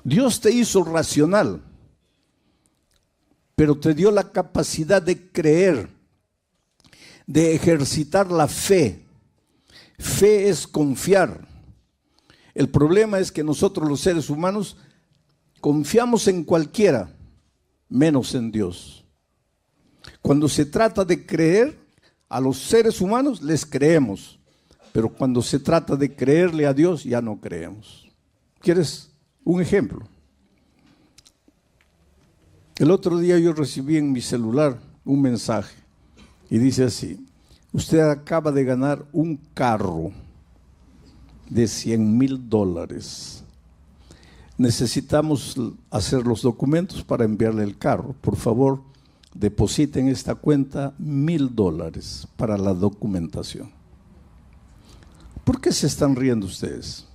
Dios te hizo racional, pero te dio la capacidad de creer, de ejercitar la fe. Fe es confiar. El problema es que nosotros los seres humanos confiamos en cualquiera, menos en Dios. Cuando se trata de creer, a los seres humanos les creemos, pero cuando se trata de creerle a Dios ya no creemos. ¿Quieres un ejemplo? El otro día yo recibí en mi celular un mensaje y dice así: usted acaba de ganar un carro de $100,000. Necesitamos hacer los documentos para enviarle el carro. Por favor, deposite en esta cuenta $1,000 para la documentación. ¿Por qué se están riendo ustedes?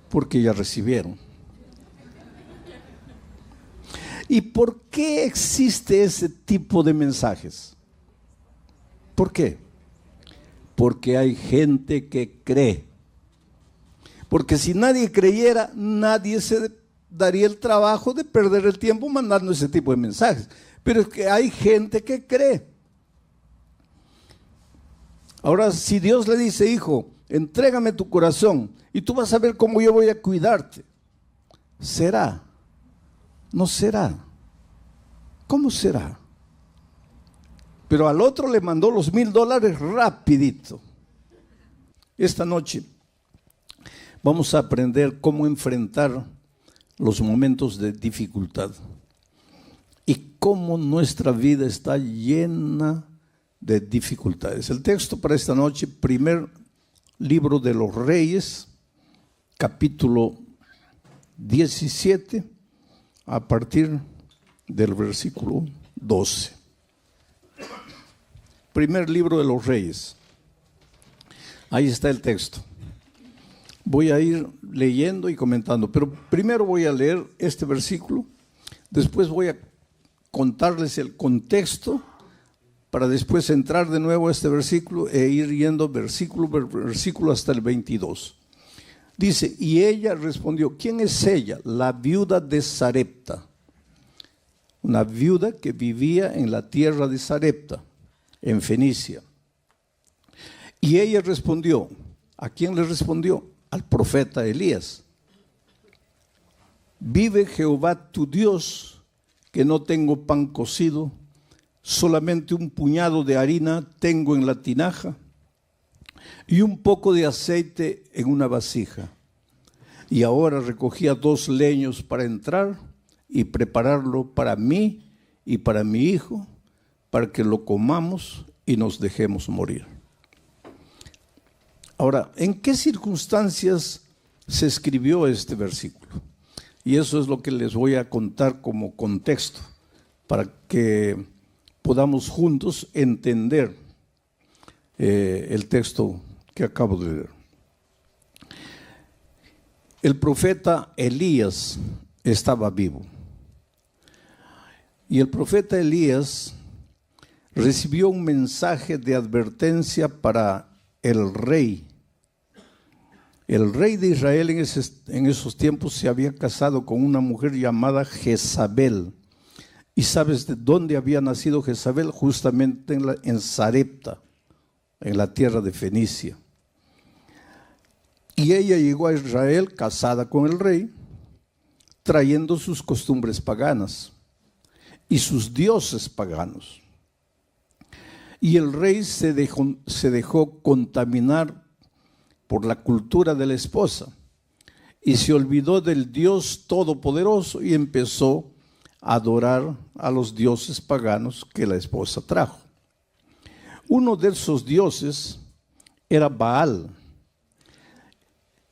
Porque ya recibieron. ¿Y por qué existe ese tipo de mensajes? ¿Por qué? Porque hay gente que cree. Porque si nadie creyera, nadie se daría el trabajo de perder el tiempo mandando ese tipo de mensajes. Pero es que hay gente que cree. Ahora, si Dios le dice: hijo, entrégame tu corazón y tú vas a ver cómo yo voy a cuidarte, ¿será? ¿No será? ¿Cómo será? Pero al otro le mandó los $1,000 rapidito. Esta noche vamos a aprender cómo enfrentar los momentos de dificultad y cómo nuestra vida está llena de dificultades. El texto para esta noche, primer libro de los Reyes, capítulo 17, a partir del versículo 12. Primer libro de los Reyes. Ahí está el texto. Voy a ir leyendo y comentando, pero primero voy a leer este versículo, después voy a contarles el contexto para después entrar de nuevo a este versículo e ir yendo versículo por versículo hasta el 22. Dice: y ella respondió. ¿Quién es ella? La viuda de Sarepta, una viuda que vivía en la tierra de Sarepta, en Fenicia. Y ella respondió. ¿A quién le respondió? Al profeta Elías. Vive Jehová tu Dios, que no tengo pan cocido, solamente un puñado de harina tengo en la tinaja y un poco de aceite en una vasija. Y ahora recogía 2 leños para entrar y prepararlo para mí y para mi hijo, para que lo comamos y nos dejemos morir. Ahora, ¿en qué circunstancias se escribió este versículo? Y eso es lo que les voy a contar como contexto, para que podamos juntos entender el texto que acabo de leer. El profeta Elías estaba vivo. Y el profeta Elías recibió un mensaje de advertencia para el rey. El rey de Israel en esos tiempos se había casado con una mujer llamada Jezabel. ¿Y sabes de dónde había nacido Jezabel? Justamente en Sarepta, en la tierra de Fenicia. Y ella llegó a Israel casada con el rey, trayendo sus costumbres paganas y sus dioses paganos. Y el rey se dejó contaminar por la cultura de la esposa y se olvidó del Dios Todopoderoso y empezó a adorar a los dioses paganos que la esposa trajo. Uno de esos dioses era Baal.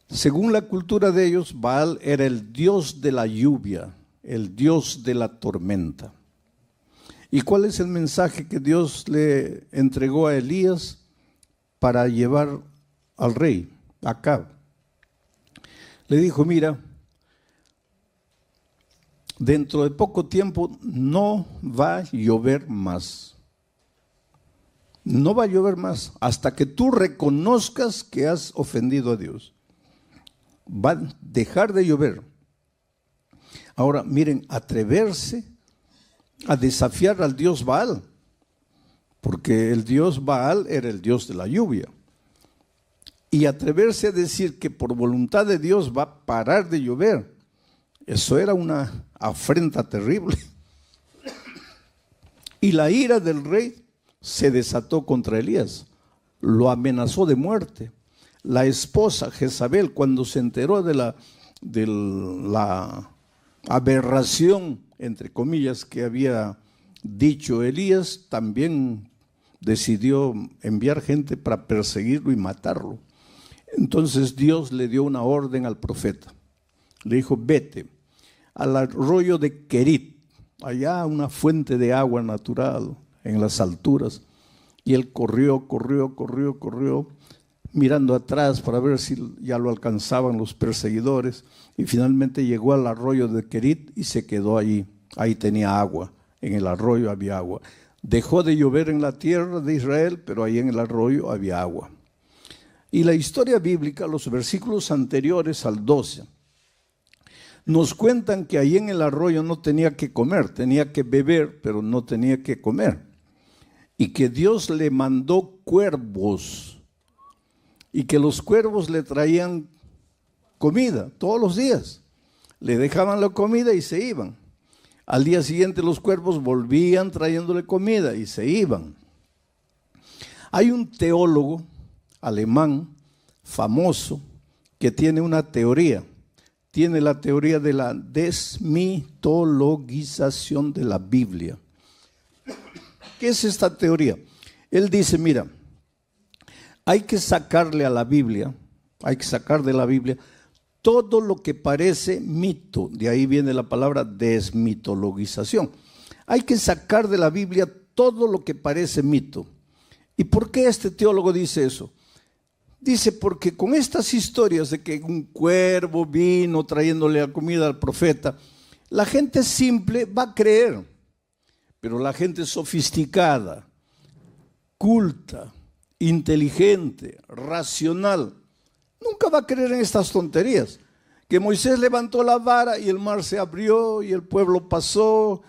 Según la cultura de ellos, Baal era el dios de la lluvia, el dios de la tormenta. ¿Y cuál es el mensaje que Dios le entregó a Elías para llevar al rey Acab? Le dijo: mira, dentro de poco tiempo no va a llover más. No va a llover más hasta que tú reconozcas que has ofendido a Dios. Va a dejar de llover. Ahora, miren, atreverse a desafiar al dios Baal, porque el dios Baal era el dios de la lluvia. Y atreverse a decir que por voluntad de Dios va a parar de llover, eso era una afrenta terrible. Y la ira del rey se desató contra Elías, lo amenazó de muerte. La esposa Jezabel, cuando se enteró de la aberración, entre comillas, que había dicho Elías, también decidió enviar gente para perseguirlo y matarlo. Entonces Dios le dio una orden al profeta. Le dijo, vete al arroyo de Querit, allá una fuente de agua natural en las alturas. Y él corrió, mirando atrás para ver si ya lo alcanzaban los perseguidores. Y finalmente llegó al arroyo de Querit y se quedó allí. Ahí tenía agua, en el arroyo había agua. Dejó de llover en la tierra de Israel, pero ahí en el arroyo había agua. Y la historia bíblica, los versículos anteriores al 12, nos cuentan que ahí en el arroyo no tenía que comer, tenía que beber, pero no tenía que comer. Y que Dios le mandó cuervos, y que los cuervos le traían comida todos los días. Le dejaban la comida y se iban. Al día siguiente los cuervos volvían trayéndole comida y se iban. Hay un teólogo alemán famoso que tiene una teoría. Tiene la teoría de la desmitologización de la Biblia. ¿Qué es esta teoría? Él dice, mira, hay que sacarle a la Biblia, hay que sacar de la Biblia todo lo que parece mito. De ahí viene la palabra desmitologización. Hay que sacar de la Biblia todo lo que parece mito. ¿Y por qué este teólogo dice eso? Dice, porque con estas historias de que un cuervo vino trayéndole la comida al profeta, la gente simple va a creer, pero la gente sofisticada, culta, inteligente, racional, nunca va a creer en estas tonterías. Que Moisés levantó la vara y el mar se abrió y el pueblo pasó,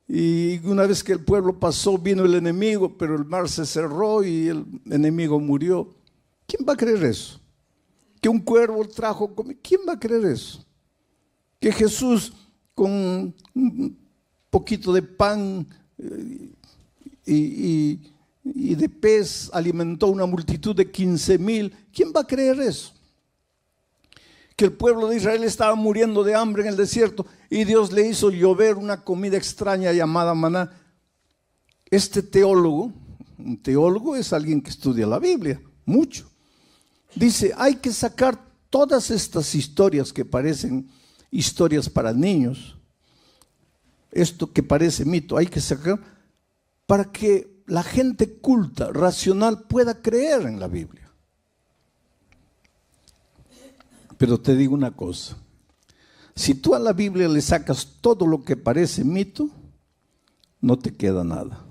y una vez que el pueblo pasó vino el enemigo, pero el mar se cerró y el enemigo murió. ¿Quién va a creer eso? Que un cuervo trajo comida. ¿Quién va a creer eso? Que Jesús con un poquito de pan y de pez alimentó una multitud de 15,000. ¿Quién va a creer eso? Que el pueblo de Israel estaba muriendo de hambre en el desierto y Dios le hizo llover una comida extraña llamada maná. Este teólogo, un teólogo es alguien que estudia la Biblia, mucho. Dice, hay que sacar todas estas historias que parecen historias para niños, esto que parece mito, hay que sacar para que la gente culta, racional, pueda creer en la Biblia. Pero te digo una cosa, si tú a la Biblia le sacas todo lo que parece mito, no te queda nada.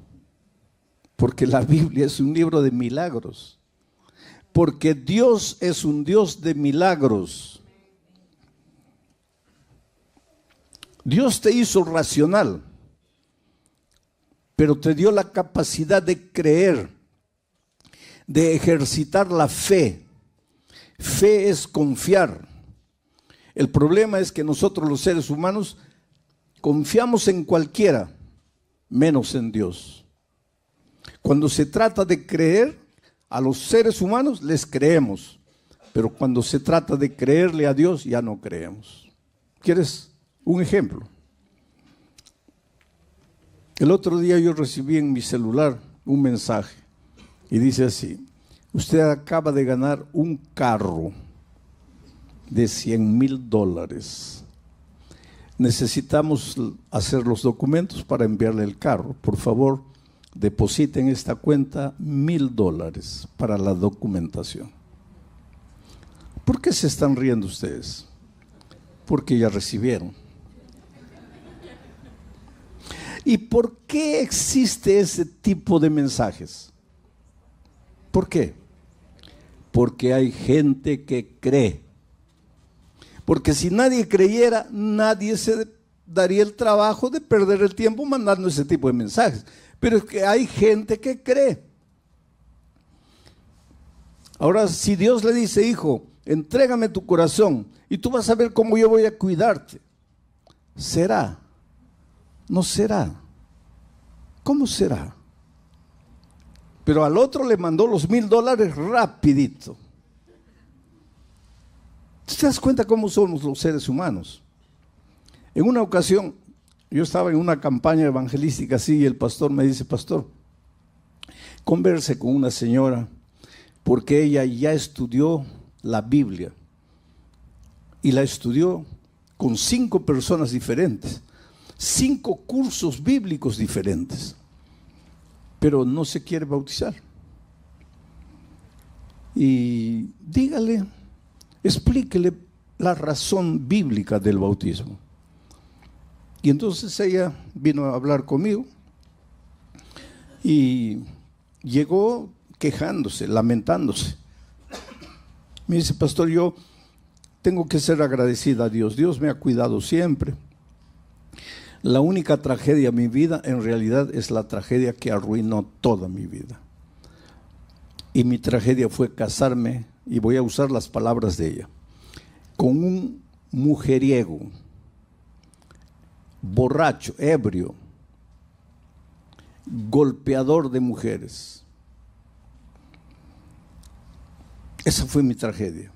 Porque la Biblia es un libro de milagros. Porque Dios es un Dios de milagros. Dios te hizo racional, pero te dio la capacidad de creer, de ejercitar la fe. Fe es confiar. El problema es que nosotros los seres humanos confiamos en cualquiera, menos en Dios. Cuando se trata de creer, a los seres humanos les creemos, pero cuando se trata de creerle a Dios ya no creemos. ¿Quieres un ejemplo? El otro día yo recibí en mi celular un mensaje y dice así: usted acaba de ganar un carro de $100,000. Necesitamos hacer los documentos para enviarle el carro. Por favor, deposite en esta cuenta $1,000 para la documentación. ¿Por qué se están riendo ustedes? Porque ya recibieron. ¿Y por qué existe ese tipo de mensajes? ¿Por qué? Porque hay gente que cree. Porque si nadie creyera, nadie se daría el trabajo de perder el tiempo mandando ese tipo de mensajes. Pero es que hay gente que cree. Ahora, si Dios le dice, hijo, entrégame tu corazón y tú vas a ver cómo yo voy a cuidarte, ¿será? ¿No será? ¿Cómo será? Pero al otro le mandó los $1,000 rapidito. ¿Te das cuenta cómo somos los seres humanos? En una ocasión, yo estaba en una campaña evangelística así y el pastor me dice, pastor, converse con una señora porque ella ya estudió la Biblia y la estudió con 5 personas diferentes, 5 cursos bíblicos diferentes, pero no se quiere bautizar. Y dígale, explíquele la razón bíblica del bautismo. Y entonces ella vino a hablar conmigo y llegó quejándose, lamentándose. Me dice, pastor, yo tengo que ser agradecida a Dios. Dios me ha cuidado siempre. La única tragedia de mi vida en realidad es la tragedia que arruinó toda mi vida. Y mi tragedia fue casarme, y voy a usar las palabras de ella, con un mujeriego, borracho, ebrio, golpeador de mujeres. Esa fue mi tragedia.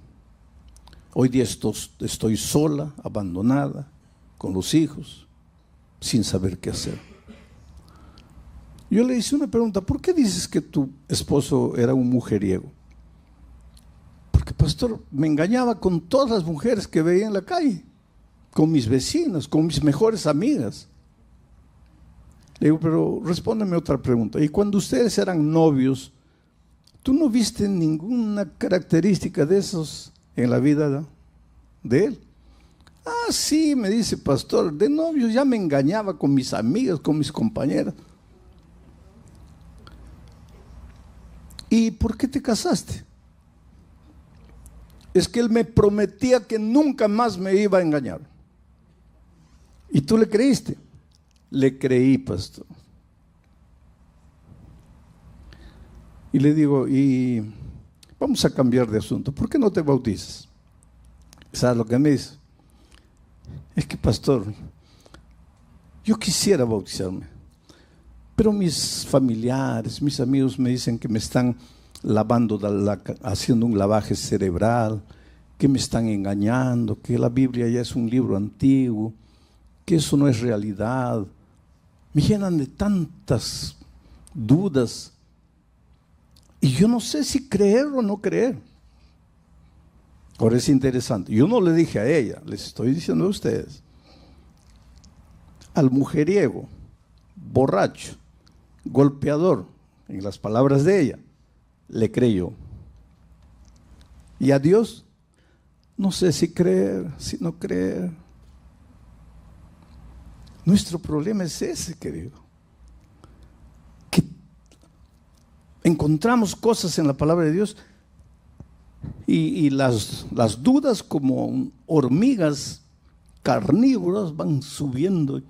Hoy día estoy sola, abandonada, con los hijos, sin saber qué hacer. Yo le hice una pregunta, ¿por qué dices que tu esposo era un mujeriego? Porque, pastor, me engañaba con todas las mujeres que veía en la calle, con mis vecinas, con mis mejores amigas. Le digo, pero respóndeme otra pregunta. Y cuando ustedes eran novios, ¿tú no viste ninguna característica de esos en la vida de él? Ah, sí, me dice, pastor, de novios ya me engañaba con mis amigas, con mis compañeras. ¿Y por qué te casaste? Es que él me prometía que nunca más me iba a engañar. ¿Y tú le creíste? Le creí, pastor. Y le digo, y vamos a cambiar de asunto. ¿Por qué no te bautizas? ¿Sabes lo que me dice? Es que, pastor, yo quisiera bautizarme, pero mis familiares, mis amigos me dicen que me están lavando, haciendo un lavaje cerebral, que me están engañando, que la Biblia ya es un libro antiguo, que eso no es realidad. Me llenan de tantas dudas y yo no sé si creer o no creer. Ahora es interesante, yo no le dije a ella, les estoy diciendo a ustedes. Al mujeriego, borracho, golpeador, en las palabras de ella, le creyó. Y a Dios, no sé si creer, si no creer. Nuestro problema es ese, querido. Que encontramos cosas en la palabra de Dios y las dudas como hormigas carnívoras van subiendo.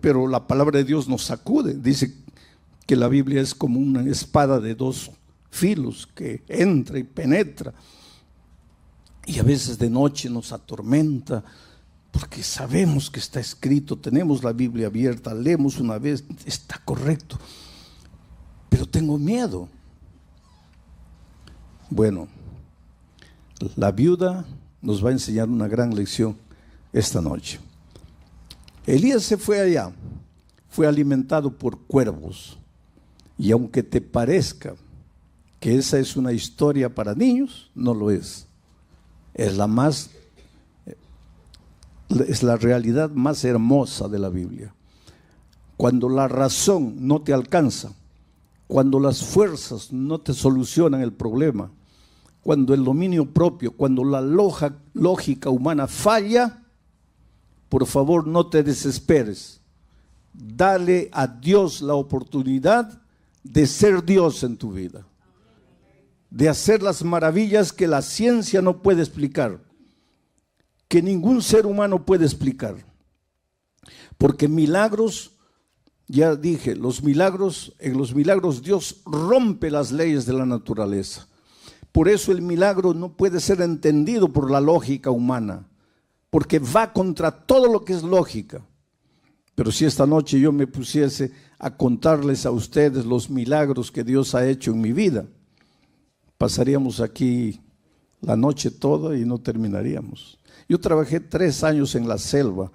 Pero la palabra de Dios nos sacude. Dice que la Biblia es como una espada de 2 filos que entra y penetra. Y a veces de noche nos atormenta porque sabemos que está escrito, tenemos la Biblia abierta, leemos una vez, está correcto, pero tengo miedo. Bueno, la viuda nos va a enseñar una gran lección esta noche. Elías se fue allá, fue alimentado por cuervos, y aunque te parezca que esa es una historia para niños, no lo es. Es la realidad más hermosa de la Biblia. Cuando la razón no te alcanza, cuando las fuerzas no te solucionan el problema, cuando el dominio propio, cuando la lógica humana falla, por favor no te desesperes. Dale a Dios la oportunidad de ser Dios en tu vida, de hacer las maravillas que la ciencia no puede explicar. que ningún ser humano puede explicar. Porque milagros, ya dije, en los milagros Dios rompe las leyes de la naturaleza. Por eso el milagro no puede ser entendido por la lógica humana, porque va contra todo lo que es lógica. Pero si esta noche yo me pusiese a contarles a ustedes los milagros que Dios ha hecho en mi vida, pasaríamos aquí la noche toda y no terminaríamos. Yo trabajé 3 años en la selva,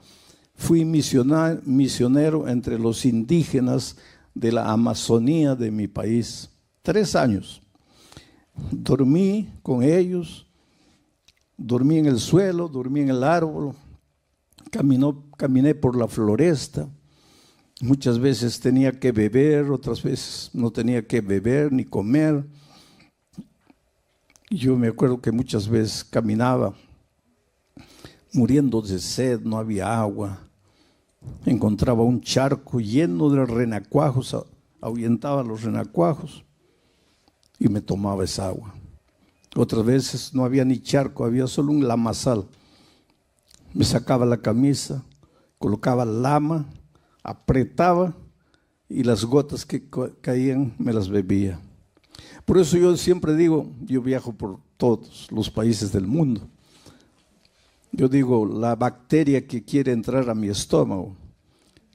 fui misionero entre los indígenas de la Amazonía de mi país, 3 años. Dormí con ellos, dormí en el suelo, dormí en el árbol, caminé por la floresta. Muchas veces tenía que beber, otras veces no tenía que beber ni comer. Yo me acuerdo que muchas veces caminaba muriendo de sed, no había agua. Encontraba un charco lleno de renacuajos, ahuyentaba los renacuajos y me tomaba esa agua. Otras veces no había ni charco, había solo un lamazal. Me sacaba la camisa, colocaba lama, apretaba y las gotas que caían me las bebía. Por eso yo siempre digo, yo viajo por todos los países del mundo. Yo digo, la bacteria que quiere entrar a mi estómago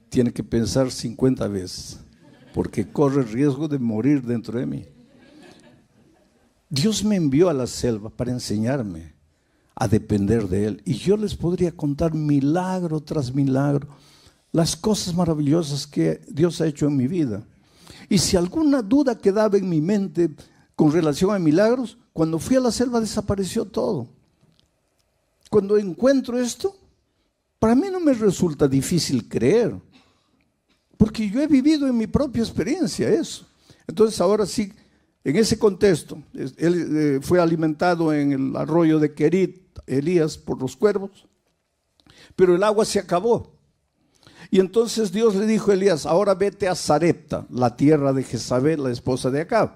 tiene que pensar 50 veces, porque corre riesgo de morir dentro de mí. Dios me envió a la selva para enseñarme a depender de Él. Y yo les podría contar milagro tras milagro, las cosas maravillosas que Dios ha hecho en mi vida. Y si alguna duda quedaba en mi mente con relación a milagros, cuando fui a la selva desapareció todo. Cuando encuentro esto, para mí no me resulta difícil creer, porque yo he vivido en mi propia experiencia eso. Entonces ahora sí, en ese contexto, él fue alimentado en el arroyo de Querit, Elías, por los cuervos, pero el agua se acabó. Y entonces Dios le dijo a Elías, ahora vete a Sarepta, la tierra de Jezabel, la esposa de Acab.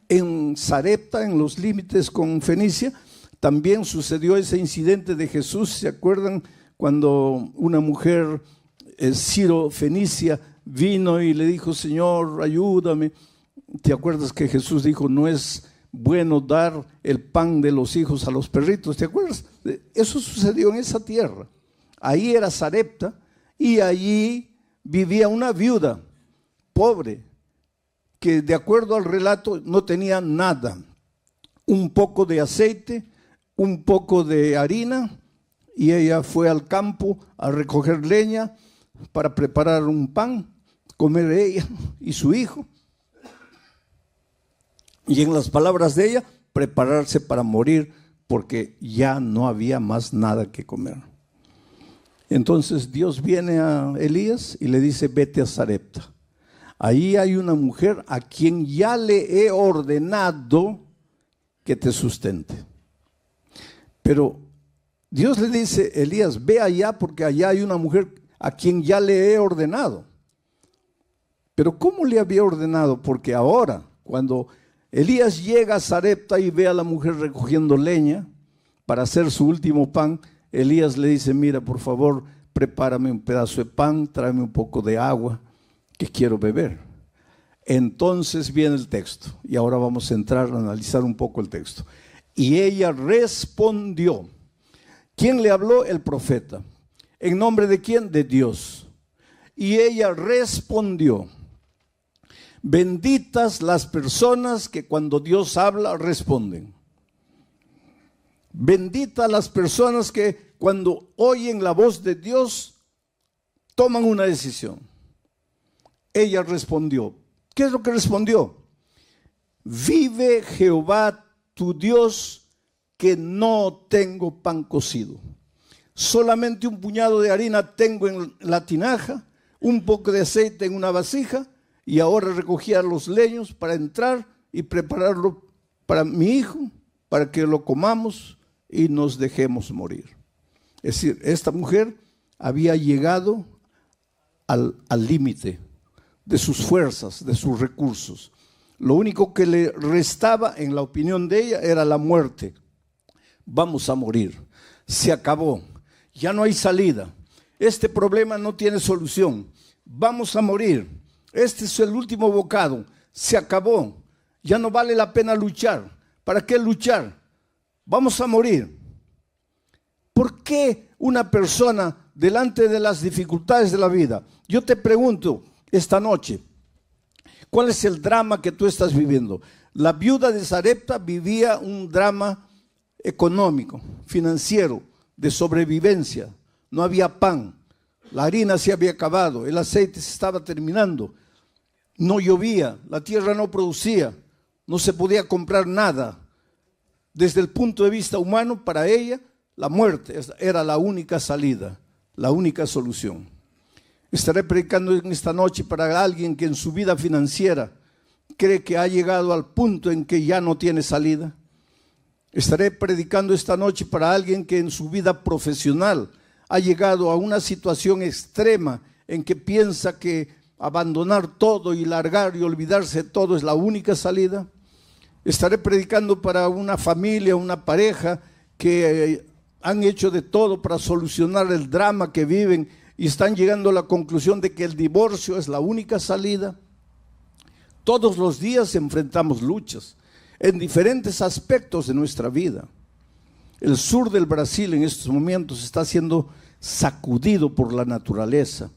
En Sarepta, en los límites con Fenicia, también sucedió ese incidente de Jesús. ¿Se acuerdan cuando una mujer Ciro-Fenicia vino y le dijo, Señor, ayúdame? ¿Te acuerdas que Jesús dijo, no es bueno dar el pan de los hijos a los perritos? ¿Te acuerdas? Eso sucedió en esa tierra. Ahí era Sarepta y allí vivía una viuda pobre que, de acuerdo al relato, no tenía nada. Un poco de aceite, un poco de harina, y ella fue al campo a recoger leña para preparar un pan, comer ella y su hijo. Y en las palabras de ella, prepararse para morir porque ya no había más nada que comer. Entonces Dios viene a Elías y le dice, vete a Sarepta. Ahí hay una mujer a quien ya le he ordenado que te sustente. Pero Dios le dice, Elías, ve allá porque allá hay una mujer a quien ya le he ordenado. Pero ¿cómo le había ordenado? Porque ahora, cuando Elías llega a Sarepta y ve a la mujer recogiendo leña para hacer su último pan, Elías le dice, mira, por favor, prepárame un pedazo de pan, tráeme un poco de agua que quiero beber. Entonces viene el texto, y ahora vamos a entrar a analizar un poco el texto. Y ella respondió. ¿Quién le habló? El profeta. ¿En nombre de quién? De Dios. Y ella respondió. Benditas las personas que cuando Dios habla responden. Benditas las personas que cuando oyen la voz de Dios toman una decisión. Ella respondió. ¿Qué es lo que respondió? Vive Jehová tu Dios que no tengo pan cocido. Solamente un puñado de harina tengo en la tinaja, un poco de aceite en una vasija, y ahora recogía los leños para entrar y prepararlo para mi hijo, para que lo comamos y nos dejemos morir. Es decir, esta mujer había llegado al límite de sus fuerzas, de sus recursos. Lo único que le restaba, en la opinión de ella, era la muerte. Vamos a morir. se acabó, ya no hay salida, este problema no tiene solución, vamos a morir, este es el último bocado, se acabó, ya no vale la pena luchar. ¿Para qué luchar? Vamos a morir. ¿Por qué una persona delante de las dificultades de la vida? Yo te pregunto esta noche, ¿cuál es el drama que tú estás viviendo? La viuda de Sarepta vivía un drama económico, financiero, de sobrevivencia. No había pan, la harina se había acabado, el aceite se estaba terminando, no llovía, la tierra no producía, no se podía comprar nada. Desde el punto de vista humano, para ella, la muerte era la única salida, la única solución. Estaré predicando en esta noche para alguien que en su vida financiera cree que ha llegado al punto en que ya no tiene salida. Estaré predicando esta noche para alguien que en su vida profesional ha llegado a una situación extrema en que piensa que abandonar todo y largar y olvidarse de todo es la única salida. Estaré predicando para una familia, una pareja que han hecho de todo para solucionar el drama que viven y están llegando a la conclusión de que el divorcio es la única salida. Todos los días enfrentamos luchas en diferentes aspectos de nuestra vida. El sur del Brasil en estos momentos está siendo sacudido por la naturaleza.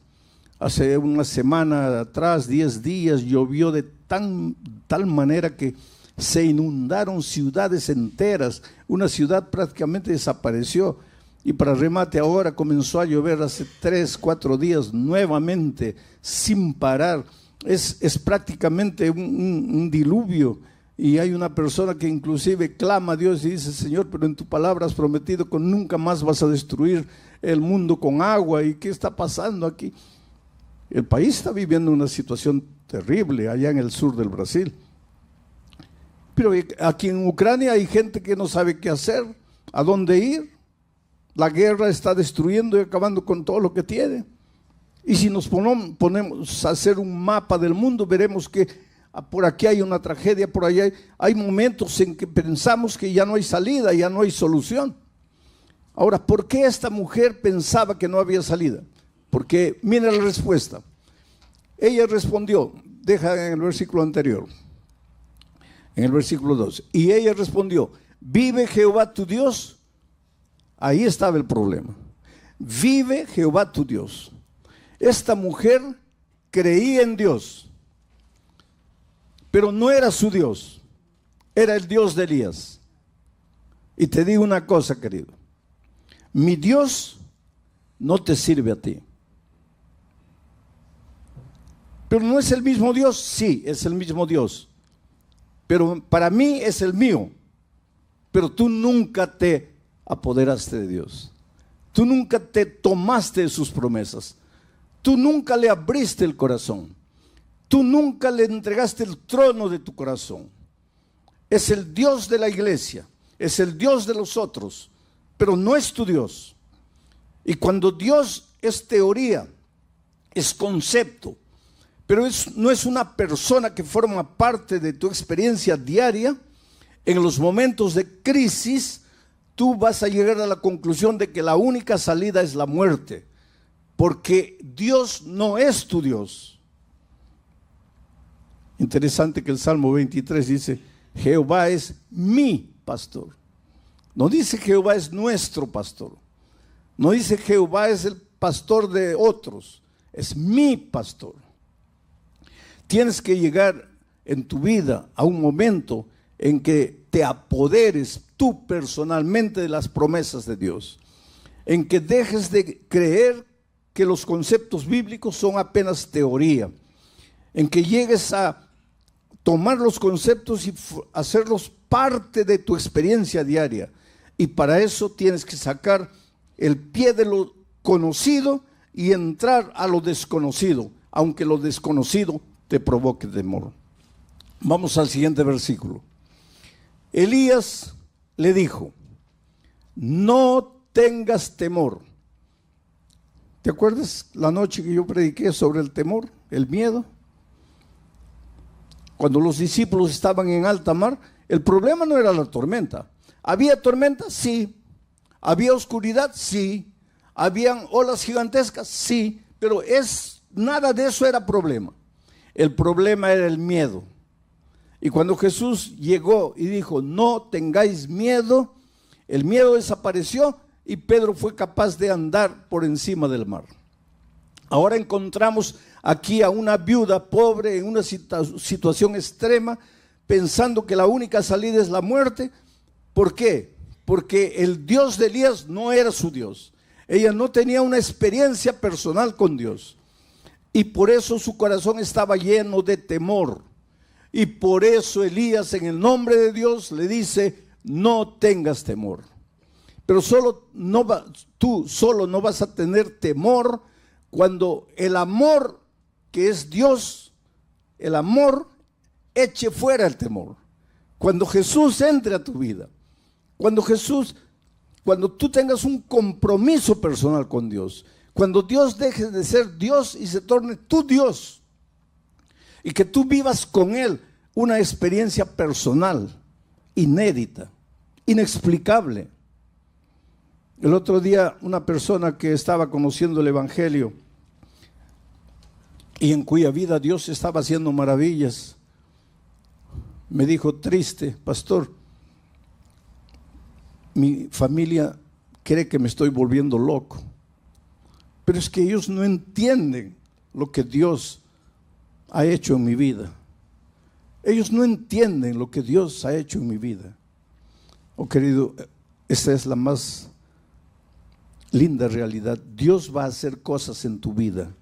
Hace una semana atrás, 10 días, llovió de tal manera que se inundaron ciudades enteras, una ciudad prácticamente desapareció y para remate ahora comenzó a llover hace 3, 4 días nuevamente sin parar. Es prácticamente un diluvio y hay una persona que inclusive clama a Dios y dice: Señor, pero en tu palabra has prometido que nunca más vas a destruir el mundo con agua. ¿Y qué está pasando aquí? El país está viviendo una situación terrible allá en el sur del Brasil. Pero aquí en Ucrania hay gente que no sabe qué hacer, a dónde ir. La guerra está destruyendo y acabando con todo lo que tiene. Y si nos ponemos a hacer un mapa del mundo, veremos que por aquí hay una tragedia, por allá hay momentos en que pensamos que ya no hay salida, ya no hay solución. Ahora, ¿por qué esta mujer pensaba que no había salida? Porque mira la respuesta. Ella respondió, deja en el versículo anterior, en el versículo 12, y ella respondió: ¿vive Jehová tu Dios? Ahí estaba el problema. Vive Jehová tu Dios. Esta mujer creía en Dios, pero no era su Dios, era el Dios de Elías. Y te digo una cosa, querido, mi Dios no te sirve a ti. Pero no es el mismo Dios, sí, es el mismo Dios. Pero para mí es el mío. Pero tú nunca te apoderaste de Dios. Tú nunca te tomaste de sus promesas. Tú nunca le abriste el corazón. Tú nunca le entregaste el trono de tu corazón. Es el Dios de la iglesia, es el Dios de los otros, pero no es tu Dios. Y cuando Dios es teoría, es concepto, pero no es una persona que forma parte de tu experiencia diaria, en los momentos de crisis, tú vas a llegar a la conclusión de que la única salida es la muerte, porque Dios no es tu Dios. Interesante que el Salmo 23 dice: Jehová es mi pastor. No dice Jehová es nuestro pastor. No dice Jehová es el pastor de otros. Es mi pastor. Tienes que llegar en tu vida a un momento en que te apoderes tú personalmente de las promesas de Dios. En que dejes de creer que los conceptos bíblicos son apenas teoría. En que llegues a tomar los conceptos y hacerlos parte de tu experiencia diaria. Y para eso tienes que sacar el pie de lo conocido y entrar a lo desconocido, aunque lo desconocido te provoque temor. Vamos al siguiente versículo. Elías le dijo: no tengas temor. ¿Te acuerdas la noche que yo prediqué sobre el temor, el miedo? Cuando los discípulos estaban en alta mar, el problema no era la tormenta. ¿Había tormenta? Sí. ¿Había oscuridad? Sí. ¿Habían olas gigantescas? Sí. Pero nada de eso era problema. El problema era el miedo. Y cuando Jesús llegó y dijo, no tengáis miedo, el miedo desapareció y Pedro fue capaz de andar por encima del mar. Ahora encontramos aquí a una viuda pobre en una situación extrema, pensando que la única salida es la muerte. ¿Por qué? Porque el Dios de Elías no era su Dios. Ella no tenía una experiencia personal con Dios. Y por eso su corazón estaba lleno de temor. Y por eso Elías, en el nombre de Dios, le dice, no tengas temor. Pero tú solo no vas a tener temor cuando el amor que es Dios, el amor eche fuera el temor. Cuando Jesús entre a tu vida, cuando tú tengas un compromiso personal con Dios, cuando Dios deje de ser Dios y se torne tu Dios, y que tú vivas con Él una experiencia personal, inédita, inexplicable. El otro día una persona que estaba conociendo el Evangelio y en cuya vida Dios estaba haciendo maravillas, me dijo triste, pastor, mi familia cree que me estoy volviendo loco, pero es que ellos no entienden lo que Dios ha hecho en mi vida. Ellos no entienden lo que Dios ha hecho en mi vida. Oh querido, esta es la más linda realidad. Dios va a hacer cosas en tu vida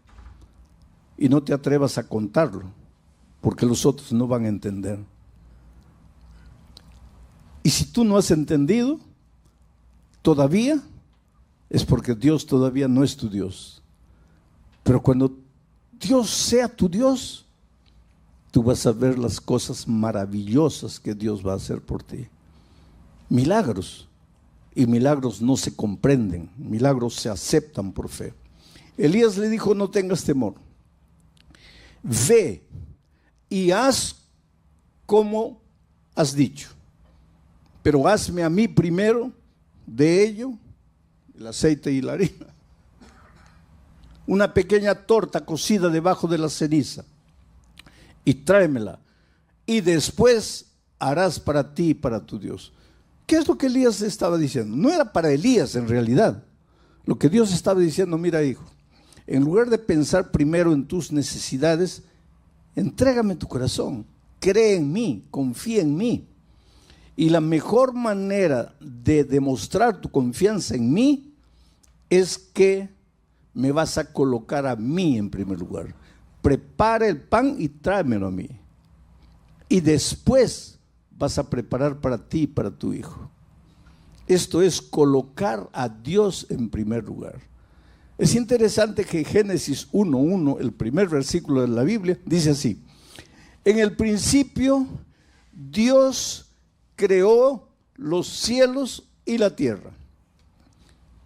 y no te atrevas a contarlo, porque los otros no van a entender. Y si tú no has entendido todavía, es porque Dios todavía no es tu Dios. Pero cuando Dios sea tu Dios, tú vas a ver las cosas maravillosas que Dios va a hacer por ti. Milagros. Y milagros no se comprenden, milagros se aceptan por fe. Elías le dijo, no tengas temor. Ve y haz como has dicho. Pero hazme a mí primero de ello, el aceite y la harina, una pequeña torta cocida debajo de la ceniza, y tráemela, y después harás para ti y para tu Dios. ¿Qué es lo que Elías estaba diciendo? No era para Elías en realidad. Lo que Dios estaba diciendo, mira hijo, en lugar de pensar primero en tus necesidades, entrégame tu corazón, cree en mí, confía en mí. Y la mejor manera de demostrar tu confianza en mí es que me vas a colocar a mí en primer lugar. Prepara el pan y tráemelo a mí. Y después vas a preparar para ti y para tu hijo. Esto es colocar a Dios en primer lugar. Es interesante que Génesis 1:1, el primer versículo de la Biblia, dice así: en el principio Dios creó los cielos y la tierra.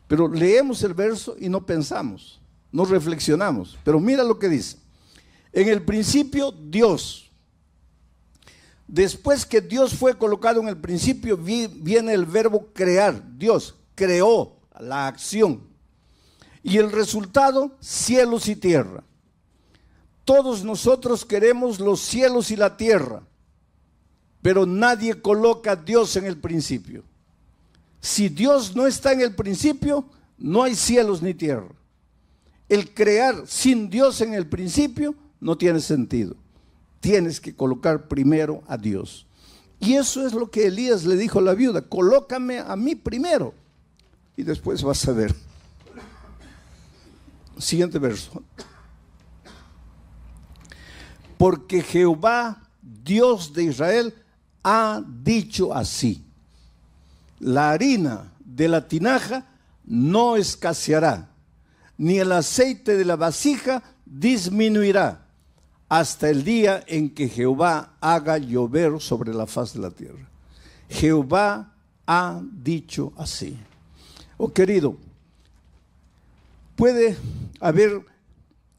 Pero leemos el verso y no pensamos, no reflexionamos. Pero mira lo que dice: en el principio Dios. Después que Dios fue colocado en el principio, viene el verbo crear. Dios creó la acción. Y el resultado, cielos y tierra. Todos nosotros queremos los cielos y la tierra, pero nadie coloca a Dios en el principio. Si Dios no está en el principio, no hay cielos ni tierra. El crear sin Dios en el principio no tiene sentido. Tienes que colocar primero a Dios. Y eso es lo que Elías le dijo a la viuda: colócame a mí primero y después vas a ver. Siguiente verso. Porque Jehová, Dios de Israel, ha dicho así: la harina de la tinaja no escaseará, ni el aceite de la vasija disminuirá, hasta el día en que Jehová haga llover sobre la faz de la tierra. Jehová ha dicho así. Oh querido, puede haber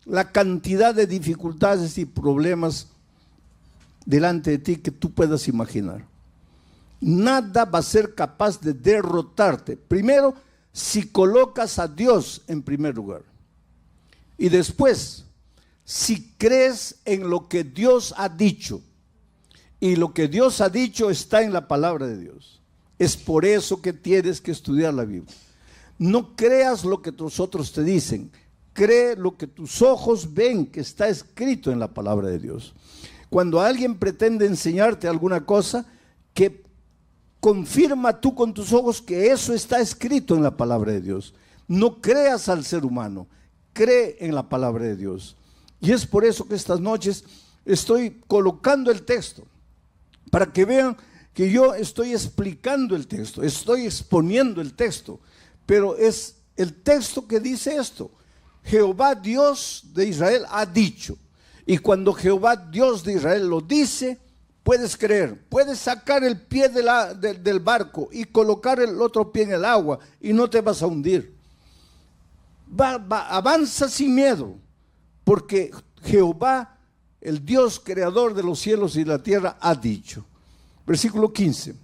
la cantidad de dificultades y problemas delante de ti que tú puedas imaginar. Nada va a ser capaz de derrotarte. Primero, si colocas a Dios en primer lugar. Y después, si crees en lo que Dios ha dicho. Y lo que Dios ha dicho está en la palabra de Dios. Es por eso que tienes que estudiar la Biblia. No creas lo que tus otros te dicen. Cree lo que tus ojos ven que está escrito en la palabra de Dios. Cuando alguien pretende enseñarte alguna cosa, que confirma tú con tus ojos que eso está escrito en la palabra de Dios. No creas al ser humano, cree en la palabra de Dios. Y es por eso que estas noches estoy colocando el texto, para que vean que yo estoy explicando el texto, estoy exponiendo el texto, pero es el texto que dice esto: Jehová Dios de Israel ha dicho. Y cuando Jehová Dios de Israel lo dice, puedes creer, puedes sacar el pie del barco y colocar el otro pie en el agua y no te vas a hundir. Avanza sin miedo, porque Jehová, el Dios creador de los cielos y la tierra, ha dicho. Versículo 15.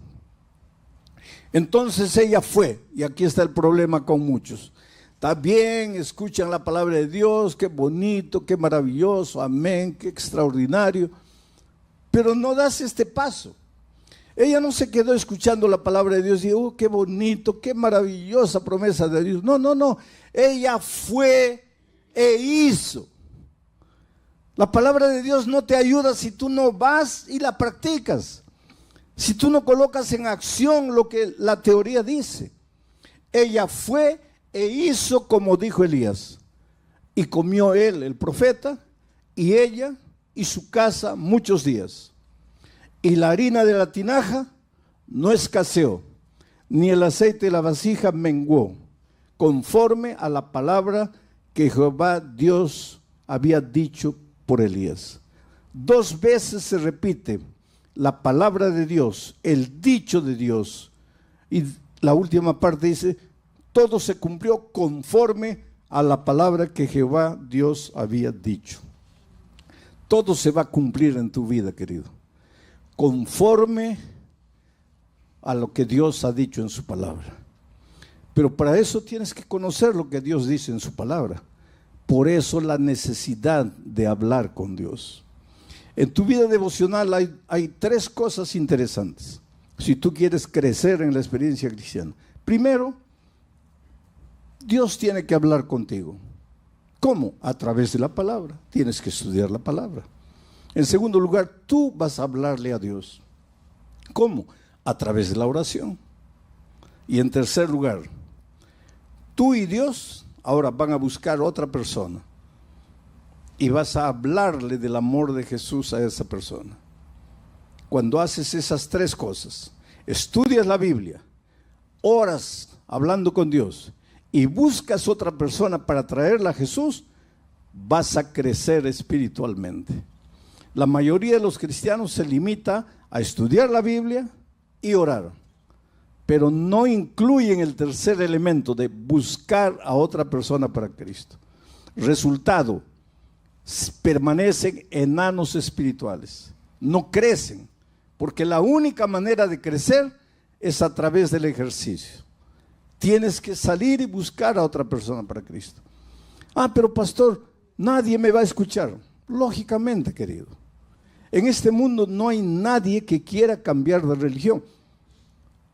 Entonces ella fue, y aquí está el problema con muchos. Está bien, escuchan la palabra de Dios, qué bonito, qué maravilloso, amén, qué extraordinario, pero no das este paso. Ella no se quedó escuchando la palabra de Dios y dijo, qué bonito, qué maravillosa promesa de Dios. No, ella fue e hizo. La palabra de Dios no te ayuda si tú no vas y la practicas, si tú no colocas en acción lo que la teoría dice. Ella fue e hizo como dijo Elías, y comió él, el profeta, y ella y su casa muchos días. Y la harina de la tinaja no escaseó, ni el aceite de la vasija menguó, conforme a la palabra que Jehová Dios había dicho por Elías. 2 veces se repite la palabra de Dios, el dicho de Dios, y la última parte dice, todo se cumplió conforme a la palabra que Jehová Dios había dicho. Todo se va a cumplir en tu vida, querido, conforme a lo que Dios ha dicho en su palabra. Pero para eso tienes que conocer lo que Dios dice en su palabra. Por eso la necesidad de hablar con Dios. En tu vida devocional hay 3 cosas interesantes, si tú quieres crecer en la experiencia cristiana. Primero, Dios tiene que hablar contigo. ¿Cómo? A través de la palabra. Tienes que estudiar la palabra. En segundo lugar, tú vas a hablarle a Dios. ¿Cómo? A través de la oración. Y en tercer lugar, tú y Dios ahora van a buscar otra persona y vas a hablarle del amor de Jesús a esa persona. Cuando haces esas 3 cosas, estudias la Biblia, oras hablando con Dios y buscas otra persona para traerla a Jesús, vas a crecer espiritualmente. La mayoría de los cristianos se limita a estudiar la Biblia y orar, pero no incluyen el tercer elemento de buscar a otra persona para Cristo. Resultado, permanecen enanos espirituales, no crecen, porque la única manera de crecer es a través del ejercicio. Tienes que salir y buscar a otra persona para Cristo. Pero pastor, nadie me va a escuchar. Lógicamente, querido. En este mundo no hay nadie que quiera cambiar de religión.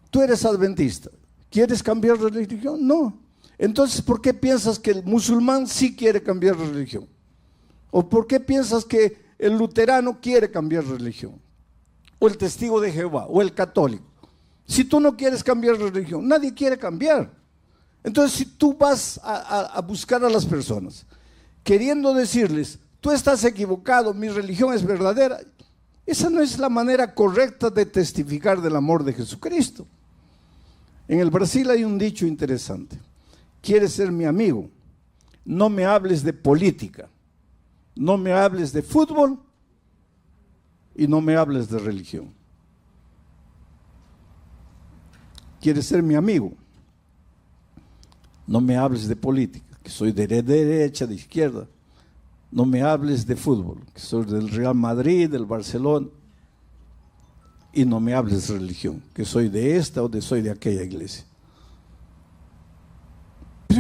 Tú eres adventista, ¿quieres cambiar de religión? No. Entonces, ¿por qué piensas que el musulmán sí quiere cambiar de religión? ¿O por qué piensas que el luterano quiere cambiar de religión? O el testigo de Jehová, o el católico. Si tú no quieres cambiar de religión, nadie quiere cambiar. Entonces, si tú vas a buscar a las personas, queriendo decirles, tú estás equivocado, mi religión es verdadera, esa no es la manera correcta de testificar del amor de Jesucristo. En el Brasil hay un dicho interesante: ¿quieres ser mi amigo? No me hables de política, no me hables de fútbol y no me hables de religión. ¿Quieres ser mi amigo? No me hables de política, que soy de derecha, de izquierda. No me hables de fútbol, que soy del Real Madrid, del Barcelona. Y no me hables de religión, que soy de esta o soy de aquella iglesia.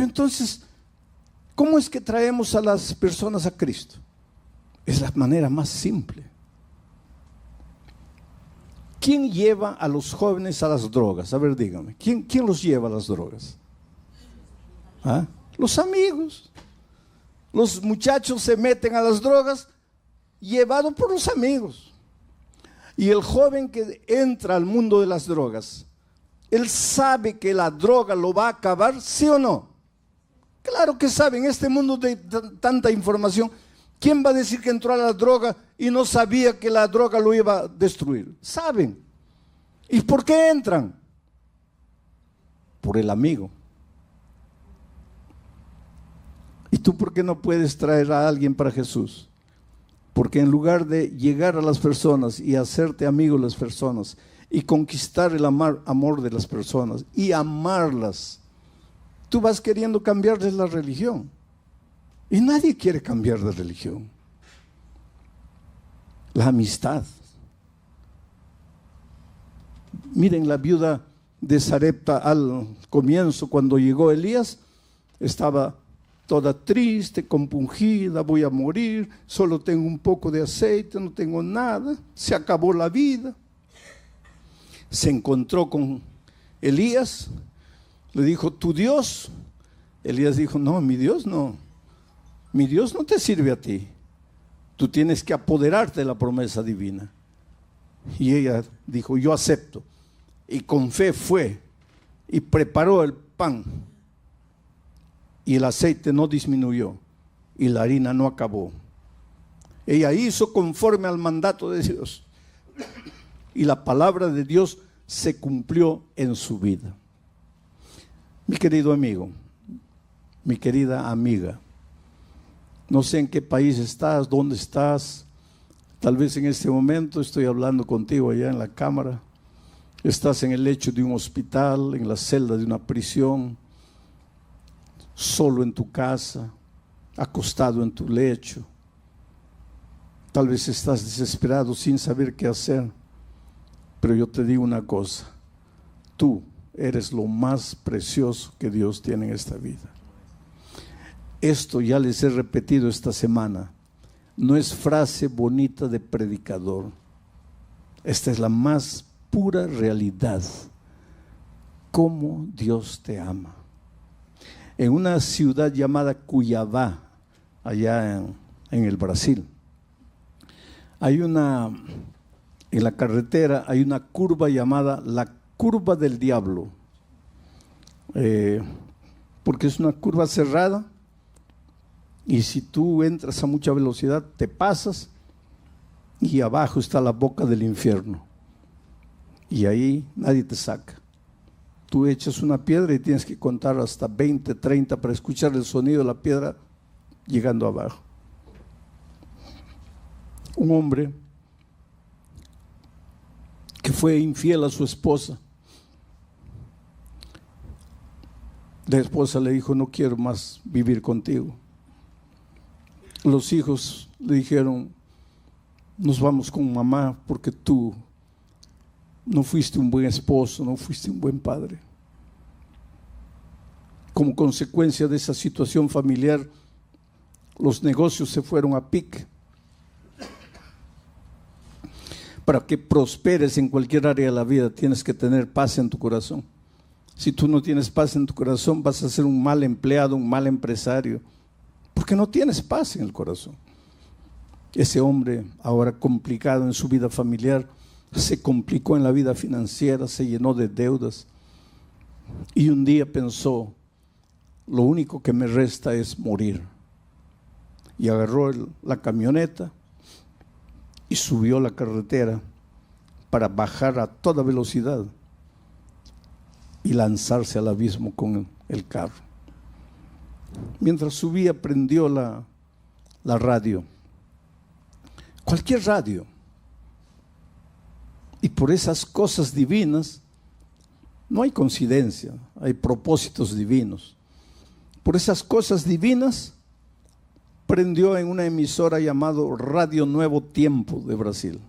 entonces, ¿cómo es que traemos a las personas a Cristo? Es la manera más simple. ¿Quién lleva a los jóvenes a las drogas? A ver, dígame, ¿quién los lleva a las drogas? ¿Ah? Los amigos. Los muchachos se meten a las drogas llevados por los amigos. Y el joven que entra al mundo de las drogas, ¿él sabe que la droga lo va a acabar, sí o no? Claro que sabe. En este mundo de tanta información, ¿quién va a decir que entró a la droga y no sabía que la droga lo iba a destruir? Saben. ¿Y por qué entran? Por el amigo. ¿Y tú por qué no puedes traer a alguien para Jesús? Porque en lugar de llegar a las personas y hacerte amigo de las personas y conquistar el amor de las personas y amarlas, tú vas queriendo cambiarles la religión. Y nadie quiere cambiar de religión. La amistad. Miren, la viuda de Sarepta al comienzo, cuando llegó Elías, estaba toda triste, compungida, voy a morir, solo tengo un poco de aceite, no tengo nada, se acabó la vida. Se encontró con Elías, le dijo, ¿tu Dios? Elías dijo, no, mi Dios no te sirve a ti, tú tienes que apoderarte de la promesa divina. Y ella dijo, yo acepto, y con fe fue, y preparó el pan, y el aceite no disminuyó, y la harina no acabó. Ella hizo conforme al mandato de Dios, y la palabra de Dios se cumplió en su vida. Mi querido amigo, mi querida amiga, no sé en qué país estás, dónde estás. Tal vez en este momento estoy hablando contigo allá en la cámara. Estás en el lecho de un hospital, en la celda de una prisión, solo en tu casa, acostado en tu lecho. Tal vez estás desesperado sin saber qué hacer. Pero yo te digo una cosa, tú eres lo más precioso que Dios tiene en esta vida. Esto ya les he repetido esta semana, no es frase bonita de predicador. Esta es la más pura realidad. Cómo Dios te ama. En una ciudad llamada Cuiabá, allá en el Brasil, en la carretera hay una curva llamada la curva del diablo, porque es una curva cerrada. Y si tú entras a mucha velocidad, te pasas y abajo está la boca del infierno. Y ahí nadie te saca. Tú echas una piedra y tienes que contar hasta 20, 30 para escuchar el sonido de la piedra llegando abajo. Un hombre que fue infiel a su esposa. La esposa le dijo, no quiero más vivir contigo. Los hijos le dijeron, nos vamos con mamá porque tú no fuiste un buen esposo, no fuiste un buen padre. Como consecuencia de esa situación familiar, los negocios se fueron a pique. Para que prosperes en cualquier área de la vida, tienes que tener paz en tu corazón. Si tú no tienes paz en tu corazón, vas a ser un mal empleado, un mal empresario, porque no tienes paz en el corazón. Ese hombre, ahora complicado en su vida familiar, se complicó en la vida financiera, se llenó de deudas. Y un día pensó, lo único que me resta es morir. Y agarró la camioneta y subió la carretera para bajar a toda velocidad y lanzarse al abismo con el carro. Mientras subía, prendió la radio, cualquier radio, y por esas cosas divinas no hay coincidencia, hay propósitos divinos. Por esas cosas divinas prendió en una emisora llamado Radio Nuevo Tiempo de Brasil,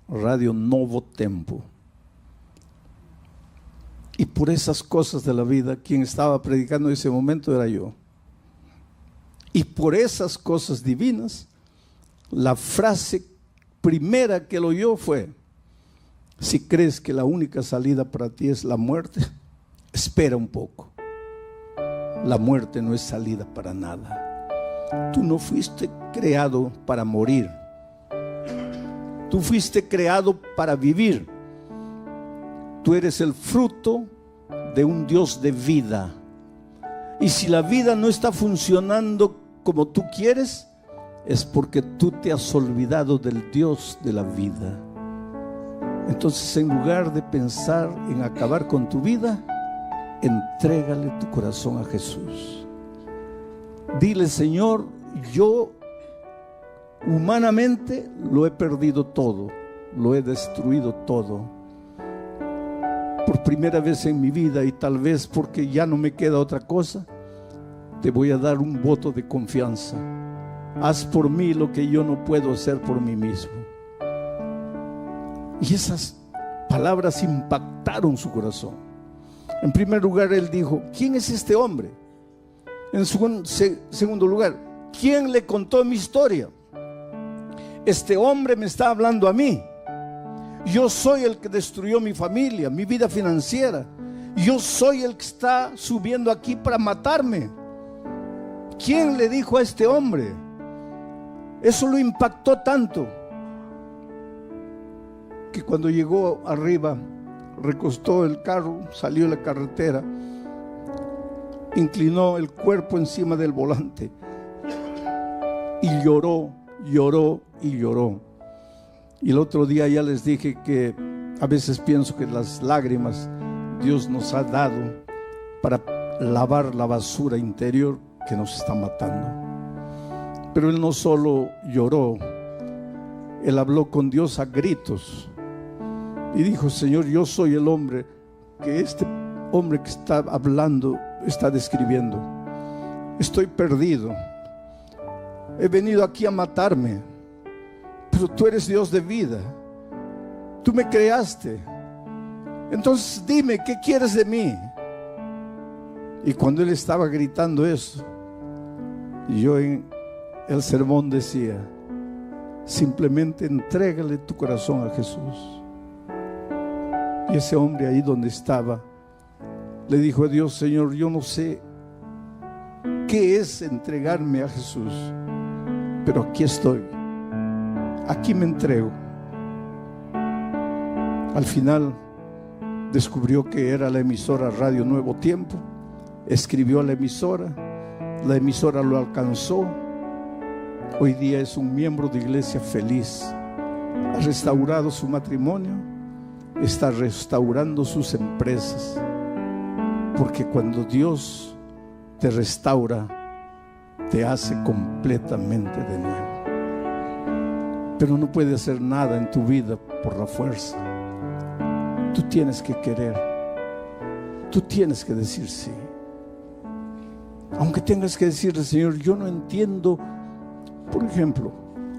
Radio Novo Tempo. Y por esas cosas de la vida, quien estaba predicando en ese momento era yo. Y por esas cosas divinas, la frase primera que él oyó fue: si crees que la única salida para ti es la muerte, espera un poco. La muerte no es salida para nada. Tú no fuiste creado para morir. Tú fuiste creado para vivir. Tú eres el fruto de un Dios de vida. Y si la vida no está funcionando como tú quieres, es porque tú te has olvidado del Dios de la vida. Entonces, en lugar de pensar en acabar con tu vida, entrégale tu corazón a Jesús. Dile: Señor, yo humanamente lo he perdido todo, lo he destruido todo. Por primera vez en mi vida, y tal vez porque ya no me queda otra cosa, te voy a dar un voto de confianza. Haz por mí lo que yo no puedo hacer por mí mismo. Y esas palabras impactaron su corazón. En primer lugar, él dijo: ¿quién es este hombre? En segundo lugar, ¿quién le contó mi historia? Este hombre me está hablando a mí. Yo soy el que destruyó mi familia, mi vida financiera. Yo soy el que está subiendo aquí para matarme. ¿Quién le dijo a este hombre? Eso lo impactó tanto que cuando llegó arriba, recostó el carro, salió a la carretera, inclinó el cuerpo encima del volante y lloró, lloró y lloró. Y el otro día ya les dije que a veces pienso que las lágrimas Dios nos ha dado para lavar la basura interior que nos está matando. Pero él no solo lloró, él habló con Dios a gritos y dijo: Señor, yo soy el hombre que este hombre que está hablando está describiendo. Estoy perdido, he venido aquí a matarme, pero tú eres Dios de vida, tú me creaste, entonces dime, ¿qué quieres de mí? Y cuando él estaba gritando eso, yo en el sermón decía: simplemente entrégale tu corazón a Jesús. Y ese hombre ahí donde estaba le dijo a Dios: Señor, yo no sé qué es entregarme a Jesús, pero aquí estoy, aquí me entrego. Al final descubrió que era la emisora Radio Nuevo Tiempo, escribió a la emisora lo alcanzó. Hoy día es un miembro de iglesia feliz, ha restaurado su matrimonio, está restaurando sus empresas, porque cuando Dios te restaura, te hace completamente de nuevo. Pero no puedes hacer nada en tu vida por la fuerza. Tú tienes que querer, tú tienes que decir sí. Aunque tengas que decirle: Señor, yo no entiendo, por ejemplo,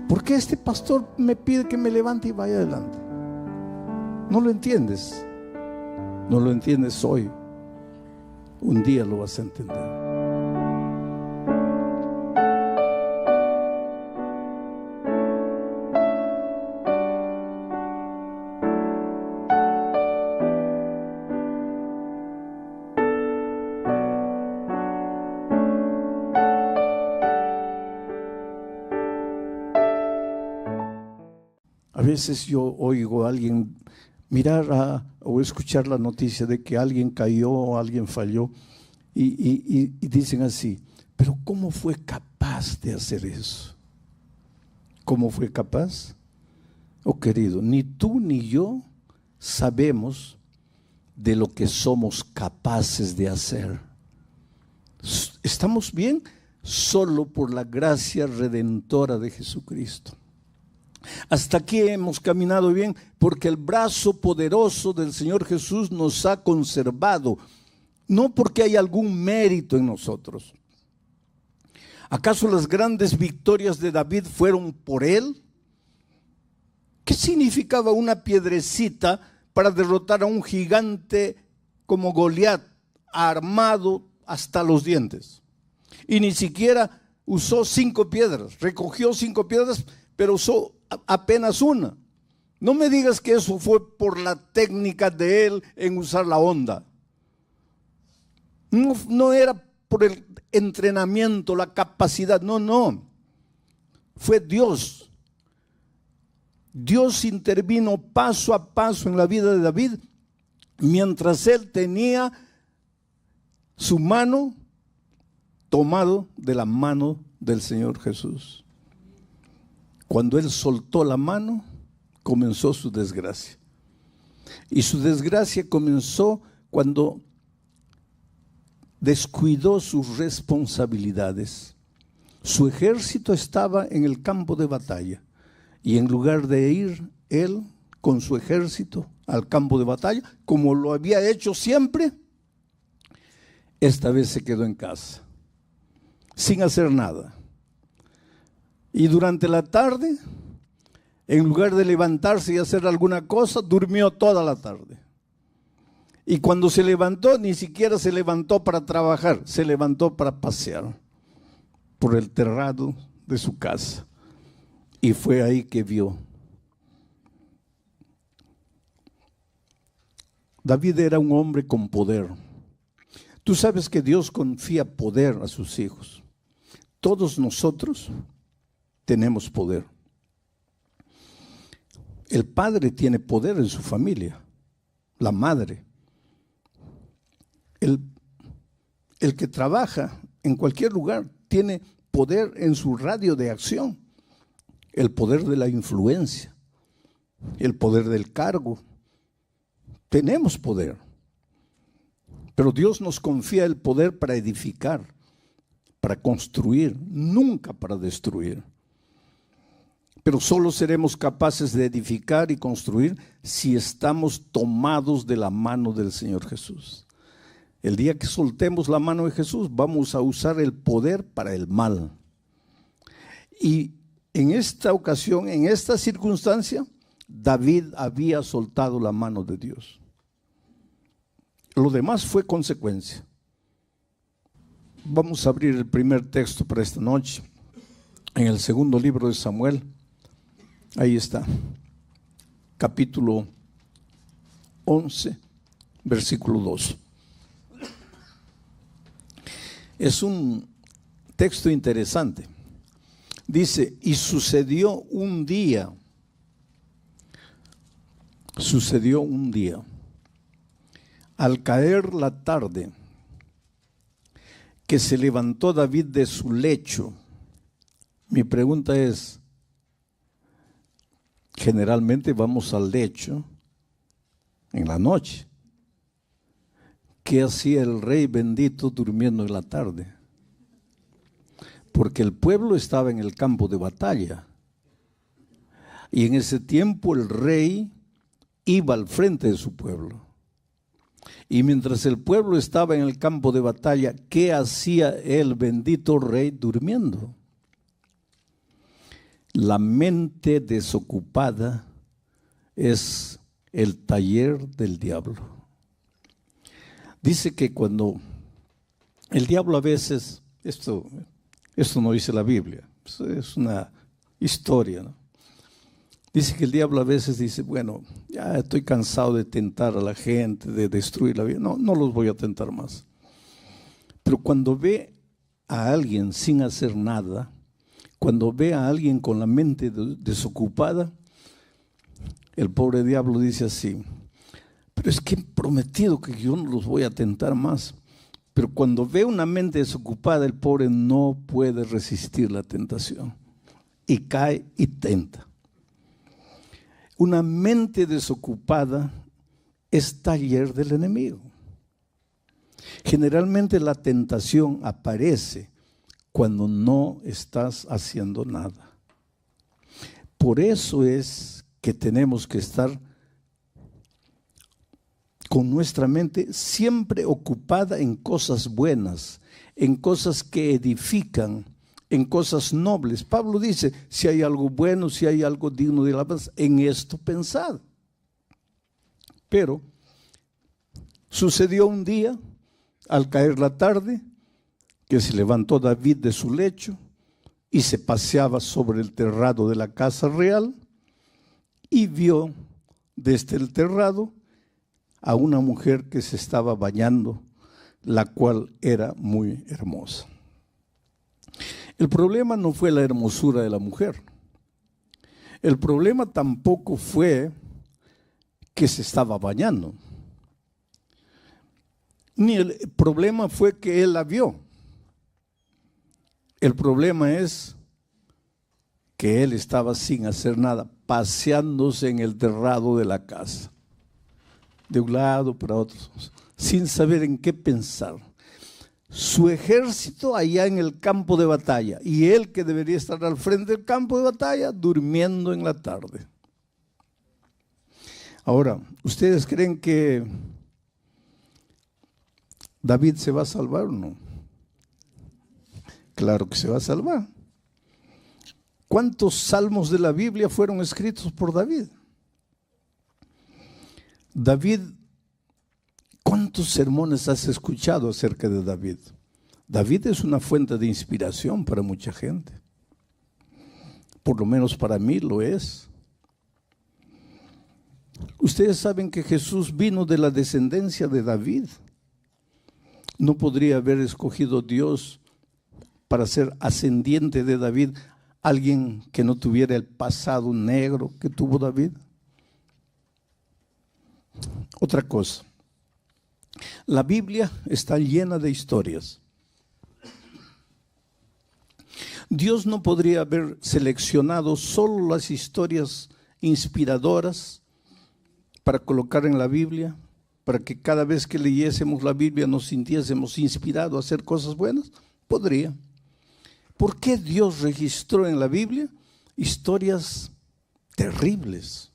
¿por qué este pastor me pide que me levante y vaya adelante? No lo entiendes. No lo entiendes hoy. Un día lo vas a entender. A veces yo oigo a alguien mirar o escuchar la noticia de que alguien cayó o alguien falló y dicen así: pero ¿cómo fue capaz de hacer eso? ¿Cómo fue capaz? Oh querido, ni tú ni yo sabemos de lo que somos capaces de hacer. ¿Estamos bien? Solo por la gracia redentora de Jesucristo. Hasta aquí hemos caminado bien porque el brazo poderoso del Señor Jesús nos ha conservado, no porque hay algún mérito en nosotros. ¿Acaso las grandes victorias de David fueron por él? ¿Qué significaba una piedrecita para derrotar a un gigante como Goliat, armado hasta los dientes. Y ni siquiera usó 5 piedras, recogió 5 piedras, pero usó apenas una. No me digas que eso fue por la técnica de él en usar la honda. No era por el entrenamiento, la capacidad, no. Fue Dios. Dios intervino paso a paso en la vida de David, mientras él tenía su mano tomado de la mano del Señor Jesús. Cuando él soltó la mano, comenzó su desgracia. Y su desgracia comenzó cuando descuidó sus responsabilidades. Su ejército estaba en el campo de batalla y en lugar de ir él con su ejército al campo de batalla, como lo había hecho siempre, esta vez se quedó en casa, sin hacer nada. Y durante la tarde, en lugar de levantarse y hacer alguna cosa, durmió toda la tarde. Y cuando se levantó, ni siquiera se levantó para trabajar, se levantó para pasear por el terrado de su casa. Y fue ahí que vio. David era un hombre con poder. Tú sabes que Dios confía poder a sus hijos. Todos nosotros tenemos poder. El padre tiene poder en su familia, la madre. El que trabaja en cualquier lugar tiene poder en su radio de acción, el poder de la influencia, el poder del cargo. Tenemos poder, pero Dios nos confía el poder para edificar, para construir, nunca para destruir. Pero solo seremos capaces de edificar y construir si estamos tomados de la mano del Señor Jesús. El día que soltemos la mano de Jesús, vamos a usar el poder para el mal. Y en esta ocasión, en esta circunstancia, David había soltado la mano de Dios. Lo demás fue consecuencia. Vamos a abrir el primer texto para esta noche, en el segundo libro de Samuel. Ahí está, capítulo 11, versículo 2. Es un texto interesante. Dice, y sucedió un día, al caer la tarde, que se levantó David de su lecho. Mi pregunta es, generalmente vamos al lecho en la noche. ¿Qué hacía el rey bendito durmiendo en la tarde? Porque el pueblo estaba en el campo de batalla. Y en ese tiempo el rey iba al frente de su pueblo. Y mientras el pueblo estaba en el campo de batalla, ¿qué hacía el bendito rey durmiendo? La mente desocupada es el taller del diablo. Dice que cuando el diablo a veces, esto no dice la Biblia, es una historia, ¿no? Dice que el diablo a veces dice, bueno, ya estoy cansado de tentar a la gente, de destruir la vida, no los voy a tentar más. Pero cuando ve a alguien sin hacer nada, cuando ve a alguien con la mente desocupada, el pobre diablo dice así, pero es que he prometido que yo no los voy a tentar más. Pero cuando ve una mente desocupada, el pobre no puede resistir la tentación y cae y tenta. Una mente desocupada es taller del enemigo. Generalmente la tentación aparece cuando no estás haciendo nada. Por eso es que tenemos que estar con nuestra mente siempre ocupada en cosas buenas, en cosas que edifican, en cosas nobles. Pablo dice, si hay algo bueno, si hay algo digno de alabanza, en esto pensad. Pero Sucedió un día, al caer la tarde, que se levantó David de su lecho y se paseaba sobre el terrado de la casa real y vio desde el terrado a una mujer que se estaba bañando, la cual era muy hermosa. El problema no fue la hermosura de la mujer. El problema tampoco fue que se estaba bañando. Ni el problema fue que él la vio. El problema es que él estaba sin hacer nada, paseándose en el terrado de la casa, de un lado para otro, sin saber en qué pensar. Su ejército allá en el campo de batalla y él que debería estar al frente del campo de batalla durmiendo en la tarde. Ahora, ¿ustedes creen que David se va a salvar o no? Claro que se va a salvar. ¿Cuántos salmos de la Biblia fueron escritos por David? David, ¿cuántos sermones has escuchado acerca de David? David es una fuente de inspiración para mucha gente. Por lo menos para mí lo es. Ustedes saben que Jesús vino de la descendencia de David. ¿No podría haber escogido Dios para ser ascendiente de David alguien que no tuviera el pasado negro que tuvo David? Otra cosa, la Biblia está llena de historias. Dios no podría haber seleccionado solo las historias inspiradoras para colocar en la Biblia, para que cada vez que leyésemos la Biblia nos sintiésemos inspirados a hacer cosas buenas. Podría. ¿Por qué Dios registró en la Biblia historias terribles?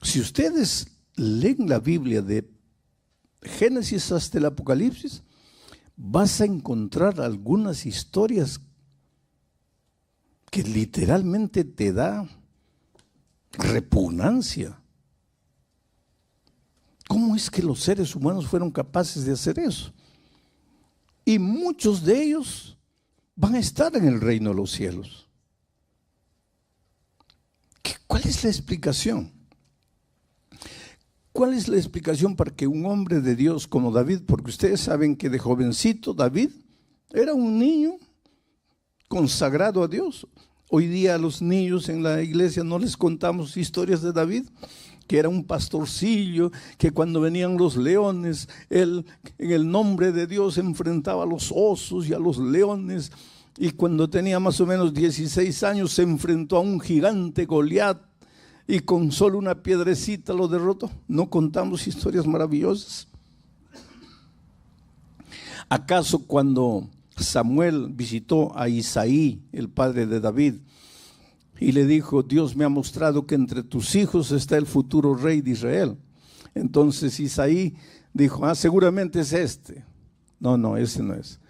Si ustedes leen la Biblia de Génesis hasta el Apocalipsis, vas a encontrar algunas historias que literalmente te da repugnancia. ¿Cómo es que los seres humanos fueron capaces de hacer eso? Y muchos de ellos van a estar en el reino de los cielos. ¿Cuál es la explicación? ¿Cuál es la explicación para que un hombre de Dios como David, porque ustedes saben que de jovencito David era un niño consagrado a Dios? Hoy día a los niños en la iglesia no les contamos historias de David, que era un pastorcillo, que cuando venían los leones, él en el nombre de Dios enfrentaba a los osos y a los leones, y cuando tenía más o menos 16 años se enfrentó a un gigante Goliat, y con solo una piedrecita lo derrotó. ¿No contamos historias maravillosas? ¿Acaso cuando Samuel visitó a Isaí, el padre de David, y le dijo: Dios me ha mostrado que entre tus hijos está el futuro rey de Israel? Entonces Isaí dijo: seguramente es este. No, ese no es.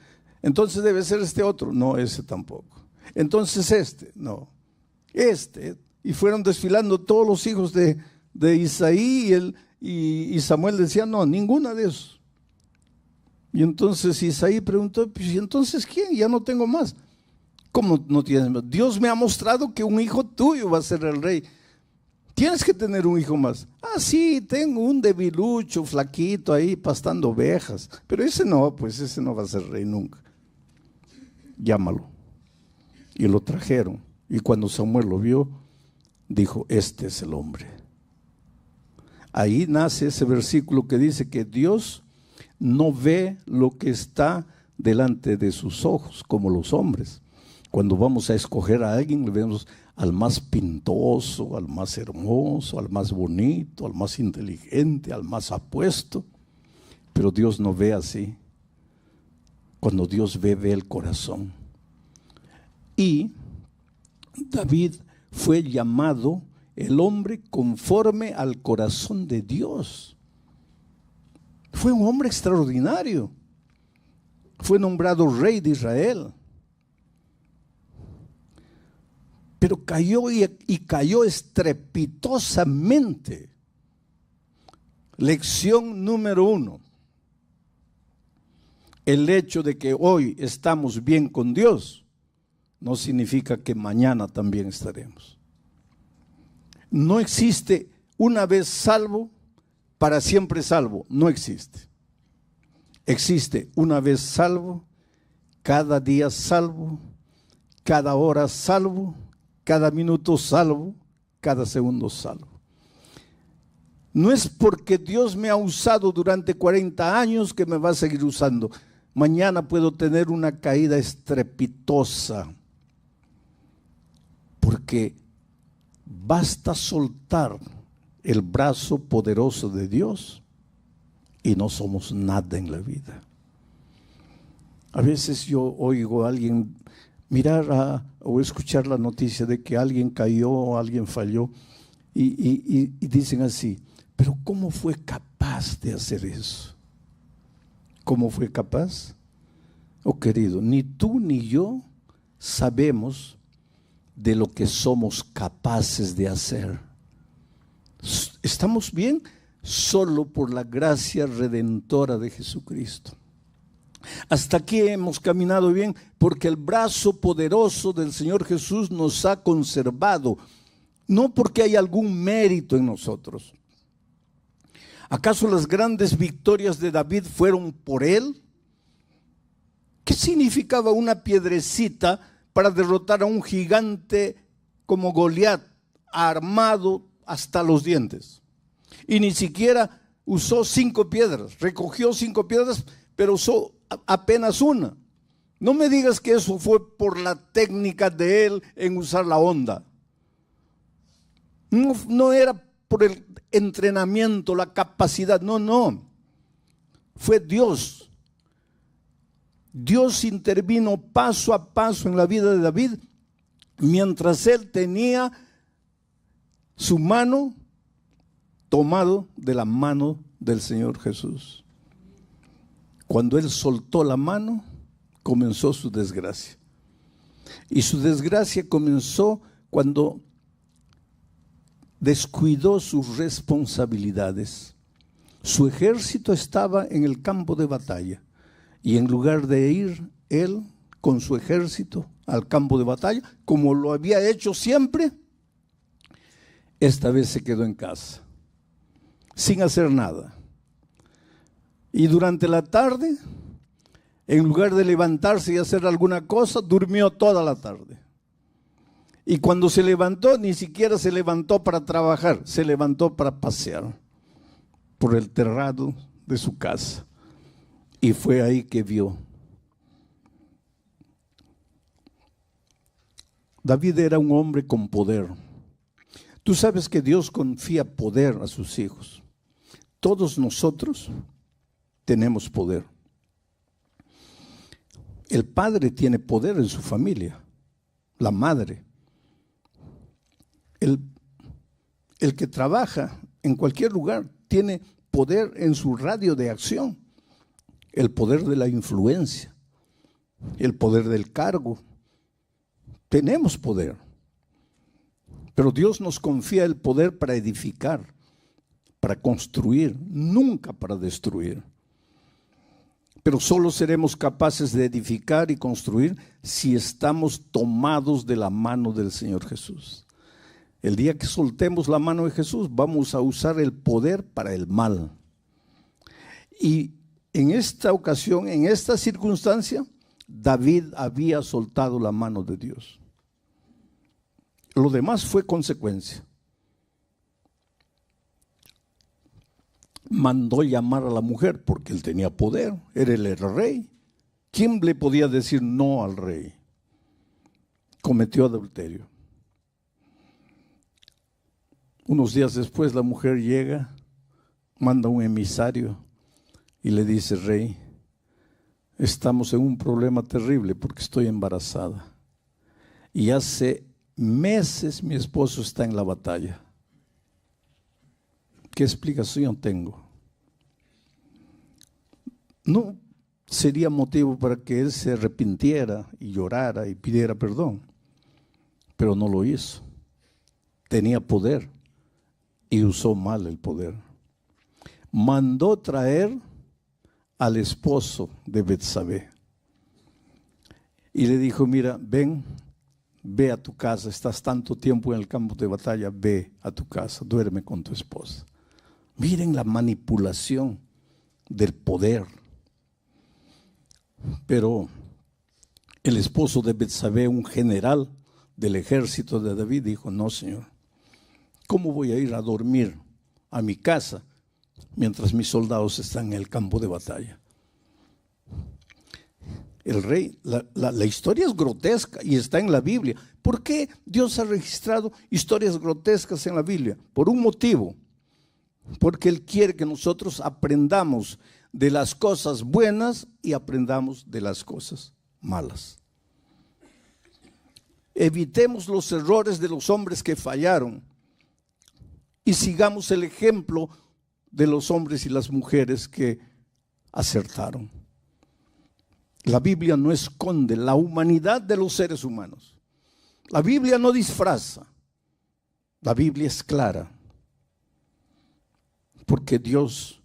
Entonces debe ser este otro. No, ese tampoco. Entonces este. No, este. Y fueron desfilando todos los hijos de Isaí y Samuel decía: no, ninguna de esos. Y entonces Isaí preguntó: pues, ¿y entonces quién? Ya no tengo más. ¿Cómo no tienes más? Dios me ha mostrado que un hijo tuyo va a ser el rey. Tienes que tener un hijo más. Sí, tengo un debilucho, flaquito ahí pastando ovejas. Pero ese no, pues ese no va a ser rey nunca. Llámalo. Y lo trajeron. Y cuando Samuel lo vio, dijo: este es el hombre. Ahí nace ese versículo que dice que Dios no ve lo que está delante de sus ojos como los hombres. Cuando vamos a escoger a alguien, le vemos al más pintoso, al más hermoso, al más bonito, al más inteligente, al más apuesto. Pero Dios no ve así. Cuando Dios ve el corazón. Y David fue llamado el hombre conforme al corazón de Dios. Fue un hombre extraordinario. Fue nombrado rey de Israel. Pero cayó y cayó estrepitosamente. Lección número 1. El hecho de que hoy estamos bien con Dios no significa que mañana también estaremos. No existe una vez salvo, para siempre salvo. No existe. Existe una vez salvo, cada día salvo, cada hora salvo, cada minuto salvo, cada segundo salvo. No es porque Dios me ha usado durante 40 años que me va a seguir usando. Mañana puedo tener una caída estrepitosa, porque basta soltar el brazo poderoso de Dios y no somos nada en la vida. A veces yo oigo a alguien mirar o escuchar la noticia de que alguien cayó o alguien falló y dicen así: pero ¿cómo fue capaz de hacer eso? ¿Cómo fue capaz? Oh querido, ni tú ni yo sabemos de lo que somos capaces de hacer. Estamos bien solo por la gracia redentora de Jesucristo. Hasta aquí hemos caminado bien porque el brazo poderoso del Señor Jesús nos ha conservado, no porque hay algún mérito en nosotros. ¿Acaso las grandes victorias de David fueron por él? ¿Qué significaba una piedrecita para derrotar a un gigante como Goliat, armado hasta los dientes? Y ni siquiera usó 5 piedras, recogió 5 piedras, pero usó apenas una. No me digas que eso fue por la técnica de él en usar la honda. No era por el entrenamiento, la capacidad, no. Fue Dios. Dios intervino paso a paso en la vida de David, mientras él tenía su mano tomado de la mano del Señor Jesús. Cuando él soltó la mano, comenzó su desgracia. Y su desgracia comenzó cuando descuidó sus responsabilidades. Su ejército estaba en el campo de batalla, y en lugar de ir él con su ejército al campo de batalla, como lo había hecho siempre, esta vez se quedó en casa, sin hacer nada. Y durante la tarde, en lugar de levantarse y hacer alguna cosa, durmió toda la tarde. Y cuando se levantó, ni siquiera se levantó para trabajar, se levantó para pasear por el terrado de su casa. Y fue ahí que vio. David era un hombre con poder. Tú sabes que Dios confía poder a sus hijos. Todos nosotros tenemos poder. El padre tiene poder en su familia, la madre. El que trabaja en cualquier lugar tiene poder en su radio de acción, el poder de la influencia, el poder del cargo. Tenemos poder, pero Dios nos confía el poder para edificar, para construir, nunca para destruir. Pero solo seremos capaces de edificar y construir si estamos tomados de la mano del Señor Jesús. El día que soltemos la mano de Jesús, vamos a usar el poder para el mal. Y en esta ocasión, en esta circunstancia, David había soltado la mano de Dios. Lo demás fue consecuencia. Mandó llamar a la mujer porque él tenía poder, era el rey. ¿Quién le podía decir no al rey? Cometió adulterio. Unos días después la mujer llega, manda un emisario y le dice: rey, estamos en un problema terrible porque estoy embarazada. Y hace meses mi esposo está en la batalla. ¿Qué explicación tengo? No sería motivo para que él se arrepintiera y llorara y pidiera perdón, pero no lo hizo. Tenía poder y usó mal el poder. mandó traer al esposo de Betsabé. Y le dijo, mira, ven, ve a tu casa, estás tanto tiempo en el campo de batalla, ve a tu casa, duerme con tu esposa. Miren la manipulación del poder. Pero el esposo de Betsabé, un general del ejército de David, dijo, no, Señor, ¿cómo voy a ir a dormir a mi casa mientras mis soldados están en el campo de batalla? El rey, la historia es grotesca y está en la Biblia. ¿Por qué Dios ha registrado historias grotescas en la Biblia? Por un motivo. Porque Él quiere que nosotros aprendamos de las cosas buenas y aprendamos de las cosas malas. Evitemos los errores de los hombres que fallaron y sigamos el ejemplo de los hombres y las mujeres que acertaron. La Biblia no esconde la humanidad de los seres humanos. La Biblia no disfraza. La Biblia es clara. Porque Dios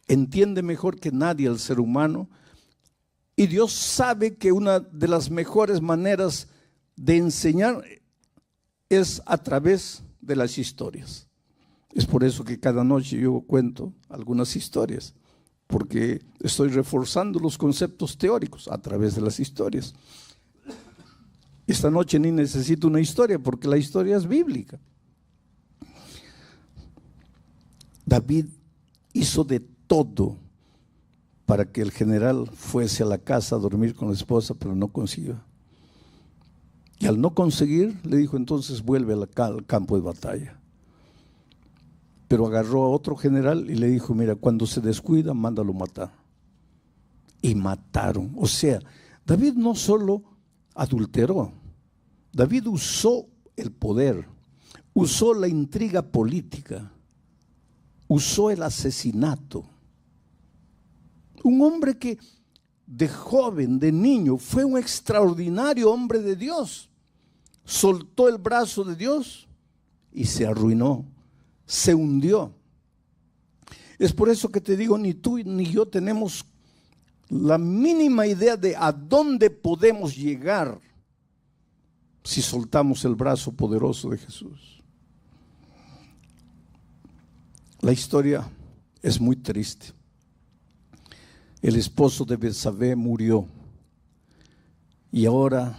entiende mejor que nadie al ser humano y Dios sabe que una de las mejores maneras de enseñar es a través de las historias. Es por eso que cada noche yo cuento algunas historias, porque estoy reforzando los conceptos teóricos a través de las historias. Esta noche ni necesito una historia, porque la historia es bíblica. David hizo de todo para que el general fuese a la casa a dormir con la esposa, pero no consiguió. Y al no conseguir, le dijo, entonces vuelve al campo de batalla. Pero agarró a otro general y le dijo, mira, cuando se descuida, mándalo matar. Y mataron. O sea, David no solo adulteró, David usó el poder, usó la intriga política, usó el asesinato. Un hombre que de joven, de niño, fue un extraordinario hombre de Dios. Soltó el brazo de Dios y se arruinó, se hundió. Es por eso que te digo, ni tú ni yo tenemos la mínima idea de a dónde podemos llegar si soltamos el brazo poderoso de Jesús. La historia es muy triste. El esposo de Betsabé murió y ahora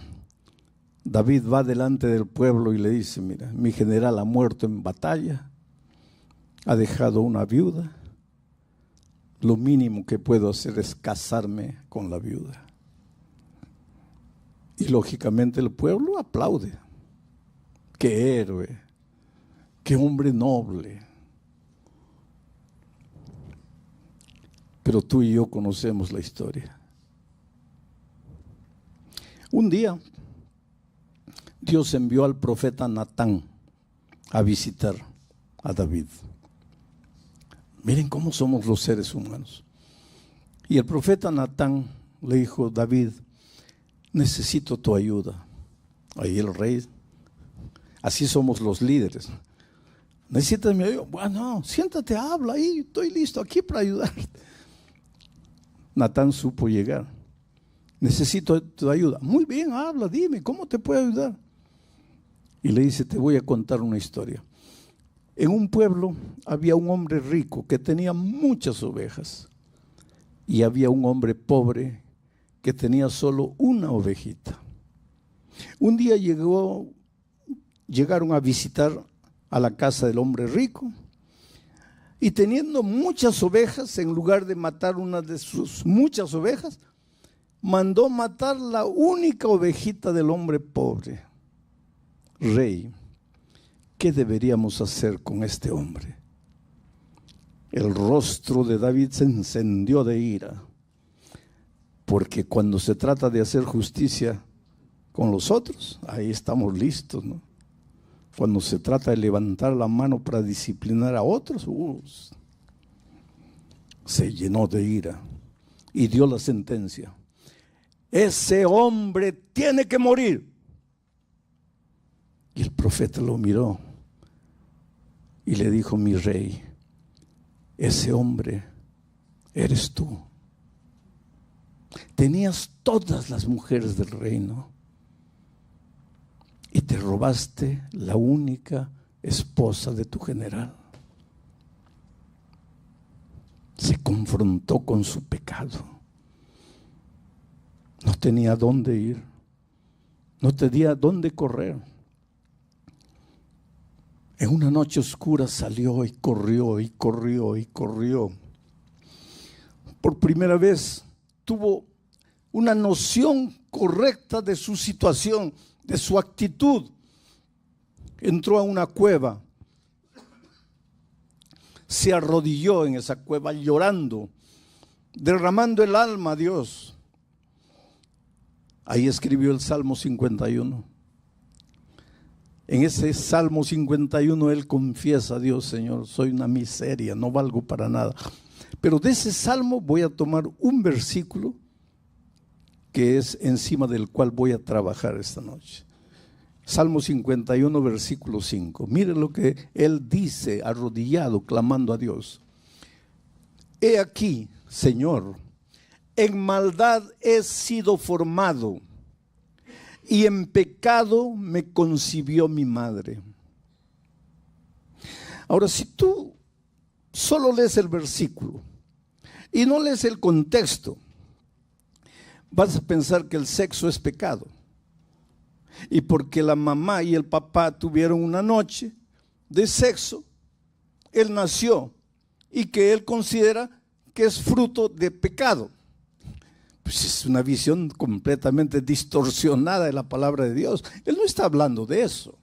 David va delante del pueblo y le dice, mira, mi general ha muerto en batalla, ha dejado una viuda, lo mínimo que puedo hacer es casarme con la viuda. Y lógicamente el pueblo aplaude. Qué héroe, qué hombre noble. Pero tú y yo conocemos la historia. Un día, Dios envió al profeta Natán a visitar a David. Miren cómo somos los seres humanos. Y el profeta Natán le dijo, David, necesito tu ayuda. Ahí el rey, así somos los líderes. ¿Necesitas mi ayuda? Bueno, siéntate, habla ahí, estoy listo aquí para ayudarte. Natán supo llegar. Necesito tu ayuda. Muy bien, habla, dime, ¿cómo te puedo ayudar? Y le dice, te voy a contar una historia. En un pueblo había un hombre rico que tenía muchas ovejas y había un hombre pobre que tenía solo una ovejita. Un día llegaron a visitar a la casa del hombre rico y teniendo muchas ovejas, en lugar de matar una de sus muchas ovejas, mandó matar la única ovejita del hombre pobre. Rey, ¿qué deberíamos hacer con este hombre? El rostro de David se encendió de ira, porque cuando se trata de hacer justicia con los otros, ahí estamos listos, ¿no? Cuando se trata de levantar la mano para disciplinar a otros, se llenó de ira y dio la sentencia. Ese hombre tiene que morir. Y el profeta lo miró y le dijo, mi rey, ese hombre eres tú. Tenías todas las mujeres del reino y te robaste la única esposa de tu general. Se confrontó con su pecado. No tenía dónde ir, no tenía dónde correr. En una noche oscura salió y corrió y corrió y corrió. Por primera vez tuvo una noción correcta de su situación, de su actitud. Entró a una cueva, se arrodilló en esa cueva llorando, derramando el alma a Dios. Ahí escribió el Salmo 51. En ese Salmo 51 él confiesa a Dios: Señor, soy una miseria, no valgo para nada. Pero de ese salmo voy a tomar un versículo que es encima del cual voy a trabajar esta noche. Salmo 51, versículo 5. Mire lo que él dice, arrodillado, clamando a Dios. He aquí, Señor, en maldad he sido formado, y en pecado me concibió mi madre. Ahora, si tú solo lees el versículo y no lees el contexto, vas a pensar que el sexo es pecado. Y porque la mamá y el papá tuvieron una noche de sexo, él nació, y que él considera que es fruto de pecado. Pues es una visión completamente distorsionada de la palabra de Dios. Él no está hablando de eso.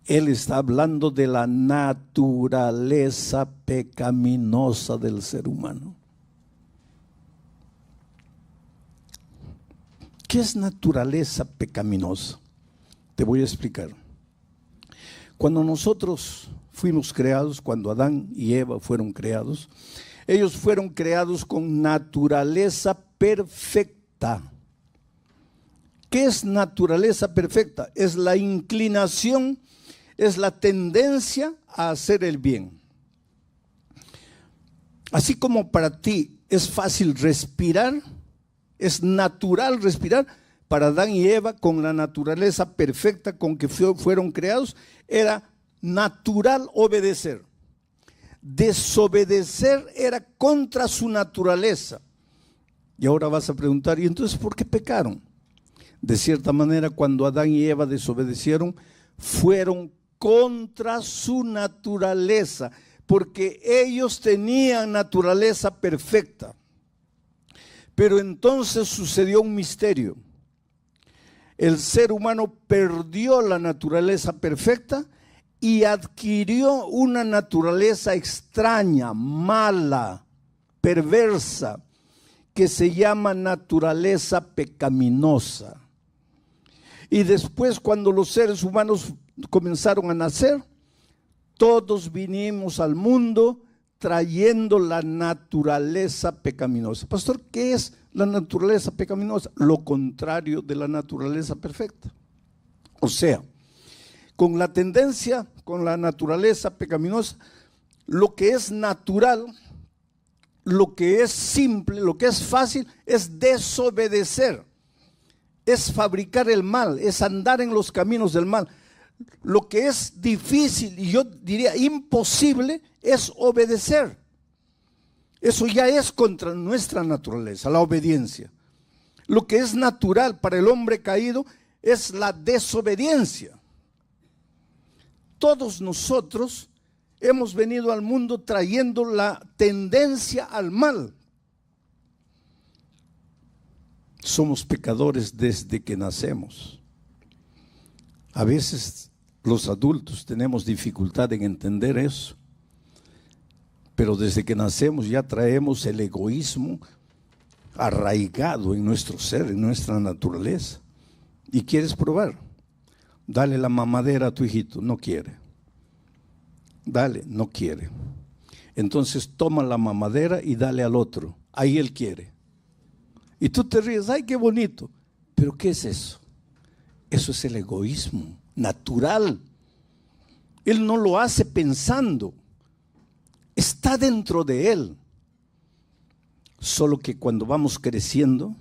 Él está hablando de la naturaleza pecaminosa del ser humano. ¿Qué es naturaleza pecaminosa? Te voy a explicar. Cuando nosotros fuimos creados, cuando Adán y Eva fueron creados, ellos fueron creados con naturaleza perfecta. ¿Qué es naturaleza perfecta? Es la inclinación, es la tendencia a hacer el bien. Así como para ti es fácil respirar, es natural respirar, para Adán y Eva, con la naturaleza perfecta con que fueron creados, era natural obedecer. Desobedecer era contra su naturaleza. Y ahora vas a preguntar, ¿y entonces por qué pecaron? De cierta manera, cuando Adán y Eva desobedecieron, fueron contra su naturaleza, porque ellos tenían naturaleza perfecta. Pero entonces sucedió un misterio. El ser humano perdió la naturaleza perfecta y adquirió una naturaleza extraña, mala, perversa, que se llama naturaleza pecaminosa. Y después, cuando los seres humanos comenzaron a nacer, todos vinimos al mundo trayendo la naturaleza pecaminosa. Pastor, ¿qué es la naturaleza pecaminosa? Lo contrario de la naturaleza perfecta. O sea, con la tendencia, con la naturaleza pecaminosa, lo que es natural, lo que es simple, lo que es fácil, es desobedecer, es fabricar el mal, es andar en los caminos del mal. Lo que es difícil, y yo diría imposible, es obedecer. Eso ya es contra nuestra naturaleza, la obediencia. Lo que es natural para el hombre caído es la desobediencia. Todos nosotros hemos venido al mundo trayendo la tendencia al mal. Somos pecadores desde que nacemos. A veces los adultos tenemos dificultad en entender eso, pero desde que nacemos ya traemos el egoísmo arraigado en nuestro ser, en nuestra naturaleza. ¿Y quieres probar? Dale la mamadera a tu hijito, no quiere. Dale, no quiere. Entonces toma la mamadera y dale al otro, ahí él quiere. Y tú te ríes, ay, qué bonito. ¿Pero qué es eso? Eso es el egoísmo natural. Él no lo hace pensando. Es está dentro de él. Solo que cuando vamos creciendo,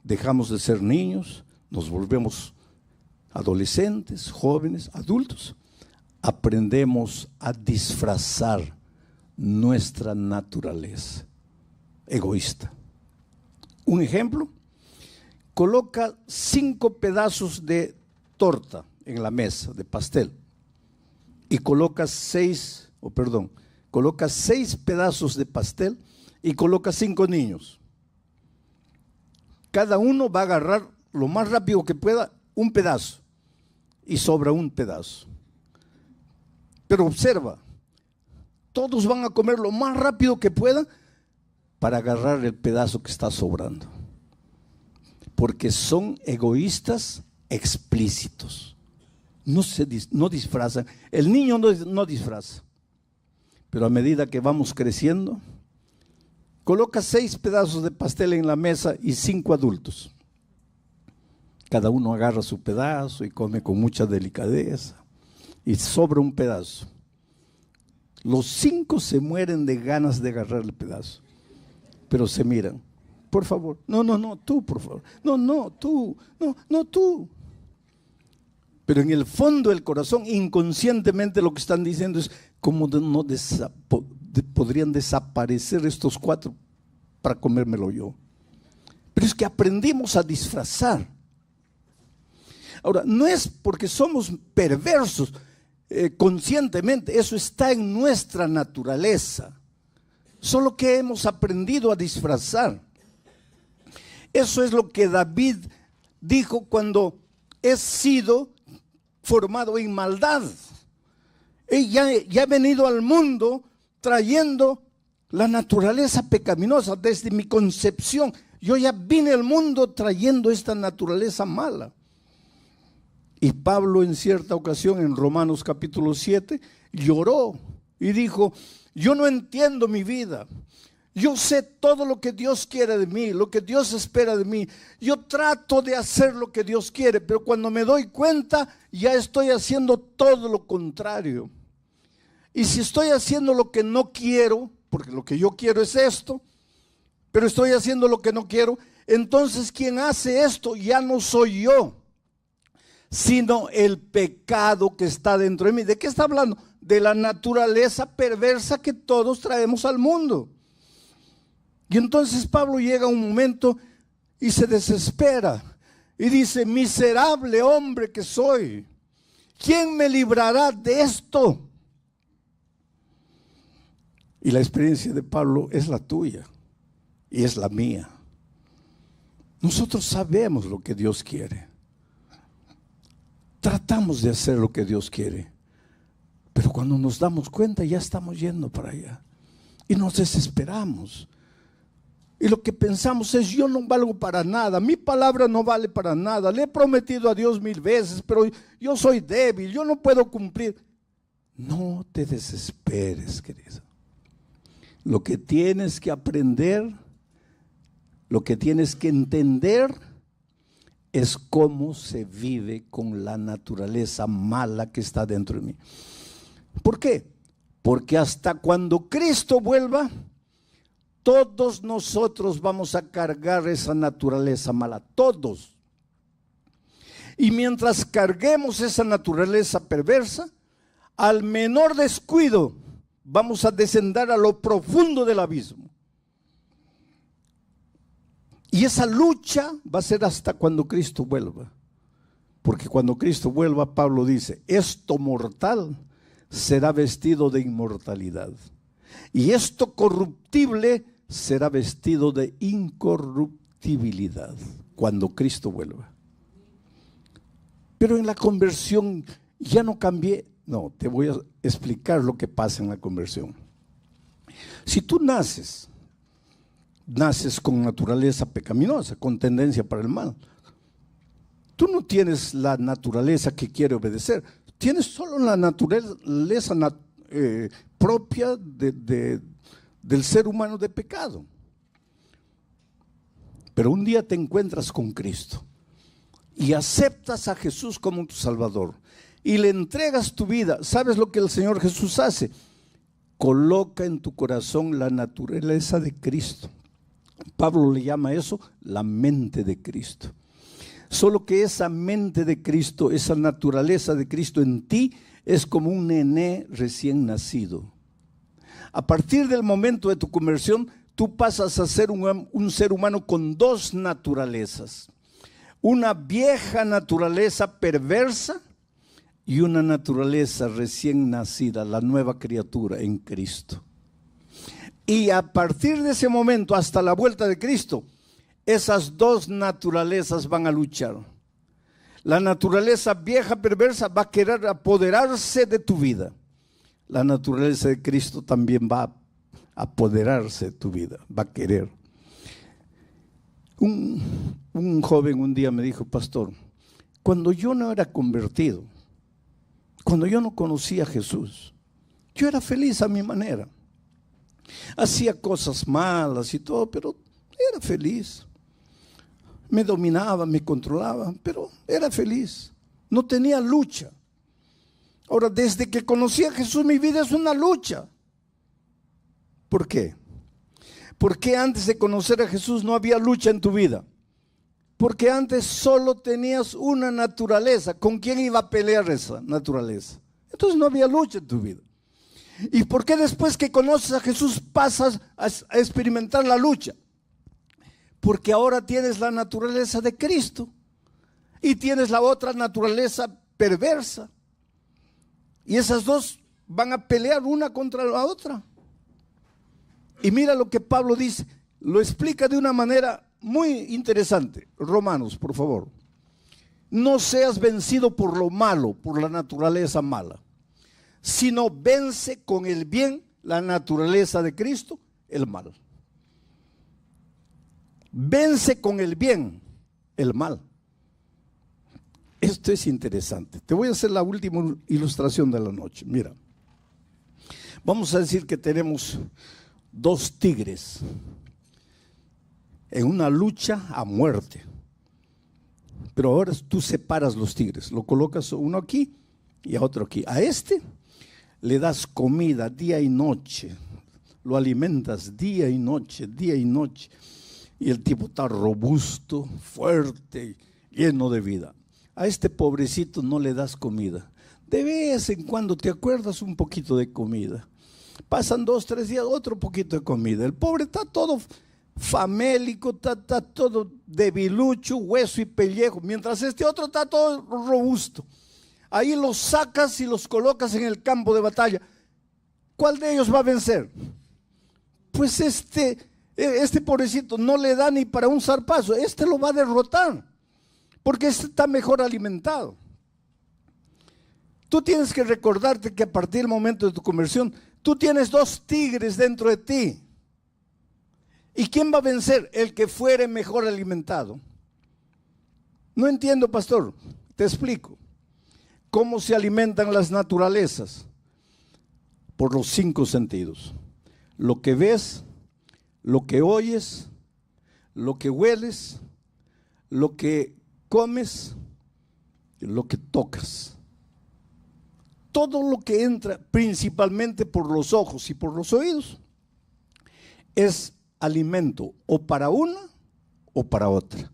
dejamos de ser niños, nos volvemos adolescentes, jóvenes, adultos, aprendemos a disfrazar nuestra naturaleza egoísta. Un ejemplo, coloca 5 pedazos de torta en la mesa, de pastel, y coloca 6 pedazos de pastel y coloca 5 niños. Cada uno va a agarrar lo más rápido que pueda un pedazo y sobra un pedazo. Pero observa, todos van a comer lo más rápido que puedan para agarrar el pedazo que está sobrando. Porque son egoístas explícitos. No disfrazan. El niño no disfraza. Pero a medida que vamos creciendo, coloca 6 pedazos de pastel en la mesa y 5 adultos. Cada uno agarra su pedazo y come con mucha delicadeza. Y sobra un pedazo. Los 5 se mueren de ganas de agarrar el pedazo. Pero se miran. Por favor. No, tú, por favor. No, tú. No, tú. Pero en el fondo del corazón, inconscientemente lo que están diciendo es cómo podrían desaparecer estos 4 para comérmelo yo. Pero es que aprendimos a disfrazar. Ahora, no es porque somos perversos conscientemente, eso está en nuestra naturaleza. Solo que hemos aprendido a disfrazar. Eso es lo que David dijo cuando he sido formado en maldad. Ya he venido al mundo trayendo la naturaleza pecaminosa desde mi concepción. Yo ya vine al mundo trayendo esta naturaleza mala. Y Pablo en cierta ocasión en Romanos capítulo 7 lloró y dijo: yo no entiendo mi vida. Yo sé todo lo que Dios quiere de mí, lo que Dios espera de mí. Yo trato de hacer lo que Dios quiere, pero cuando me doy cuenta ya estoy haciendo todo lo contrario. Y si estoy haciendo lo que no quiero, porque lo que yo quiero es esto, pero estoy haciendo lo que no quiero, entonces quien hace esto ya no soy yo, sino el pecado que está dentro de mí. ¿De qué está hablando? De la naturaleza perversa que todos traemos al mundo. Y entonces Pablo llega a un momento y se desespera y dice: miserable hombre que soy, ¿quién me librará de esto? Y la experiencia de Pablo es la tuya y es la mía. Nosotros sabemos lo que Dios quiere. Tratamos de hacer lo que Dios quiere. Pero cuando nos damos cuenta ya estamos yendo para allá. Y nos desesperamos. Y lo que pensamos es: yo no valgo para nada, mi palabra no vale para nada, le he prometido a Dios 1000 veces, pero yo soy débil, yo no puedo cumplir. No te desesperes, querido. Lo que tienes que aprender, lo que tienes que entender es cómo se vive con la naturaleza mala que está dentro de mí. ¿Por qué? Porque hasta cuando Cristo vuelva, todos nosotros vamos a cargar esa naturaleza mala, todos. Y mientras carguemos esa naturaleza perversa, al menor descuido vamos a descender a lo profundo del abismo. Y esa lucha va a ser hasta cuando Cristo vuelva. Porque cuando Cristo vuelva, Pablo dice: esto mortal será vestido de inmortalidad. Y esto corruptible será vestido de incorruptibilidad cuando Cristo vuelva. Pero en la conversión ya no cambié. No, te voy a explicar lo que pasa en la conversión. Si tú naces con naturaleza pecaminosa, con tendencia para el mal, tú no tienes la naturaleza que quiere obedecer, tienes solo la naturaleza propia del ser humano de pecado. Pero un día te encuentras con Cristo y aceptas a Jesús como tu Salvador y le entregas tu vida. ¿Sabes lo que el Señor Jesús hace? coloca en tu corazón la naturaleza de Cristo. Pablo le llama eso la mente de Cristo. Solo que esa mente de Cristo, esa naturaleza de Cristo en ti, es como un nené recién nacido. A partir del momento de tu conversión, tú pasas a ser un ser humano con dos naturalezas. Una vieja naturaleza perversa y una naturaleza recién nacida, la nueva criatura en Cristo. Y a partir de ese momento hasta la vuelta de Cristo, esas dos naturalezas van a luchar. La naturaleza vieja perversa va a querer apoderarse de tu vida. La naturaleza de Cristo también va a apoderarse de tu vida, va a querer. Un joven un día me dijo: pastor, cuando yo no era convertido, cuando yo no conocía a Jesús, yo era feliz a mi manera. Hacía cosas malas y todo, pero era feliz. Me dominaba, me controlaba, pero era feliz. No tenía lucha. Ahora, desde que conocí a Jesús, mi vida es una lucha. ¿Por qué? Porque antes de conocer a Jesús no había lucha en tu vida. Porque antes solo tenías una naturaleza. ¿Con quién iba a pelear esa naturaleza? Entonces no había lucha en tu vida. ¿Y por qué después que conoces a Jesús pasas a experimentar la lucha? Porque ahora tienes la naturaleza de Cristo y tienes la otra naturaleza perversa. Y esas dos van a pelear una contra la otra. Y mira lo que Pablo dice, lo explica de una manera muy interesante. Romanos, por favor. No seas vencido por lo malo, por la naturaleza mala, sino vence con el bien, la naturaleza de Cristo, el mal. Vence con el bien el mal. Esto es interesante. Te voy a hacer la última ilustración de la noche. Mira, vamos a decir que tenemos dos tigres en una lucha a muerte. Pero ahora tú separas los tigres, lo colocas uno aquí y a otro aquí. A este le das comida día y noche, lo alimentas día y noche, día y noche. Y el tipo está robusto, fuerte, lleno de vida. A este pobrecito no le das comida. De vez en cuando te acuerdas un poquito de comida. Pasan 2, 3 días, otro poquito de comida. El pobre está todo famélico, está todo debilucho, hueso y pellejo. Mientras este otro está todo robusto. Ahí los sacas y los colocas en el campo de batalla. ¿Cuál de ellos va a vencer? Pues este pobrecito no le da ni para un zarpazo. Este lo va a derrotar, porque este está mejor alimentado. Tú tienes que recordarte que a partir del momento de tu conversión, tú tienes dos tigres dentro de ti. ¿Y quién va a vencer? El que fuere mejor alimentado. No entiendo, pastor. Te explico. ¿Cómo se alimentan las naturalezas? Por los 5 sentidos. Lo que ves, lo que oyes, lo que hueles, lo que comes, lo que tocas. Todo lo que entra principalmente por los ojos y por los oídos es alimento o para una o para otra,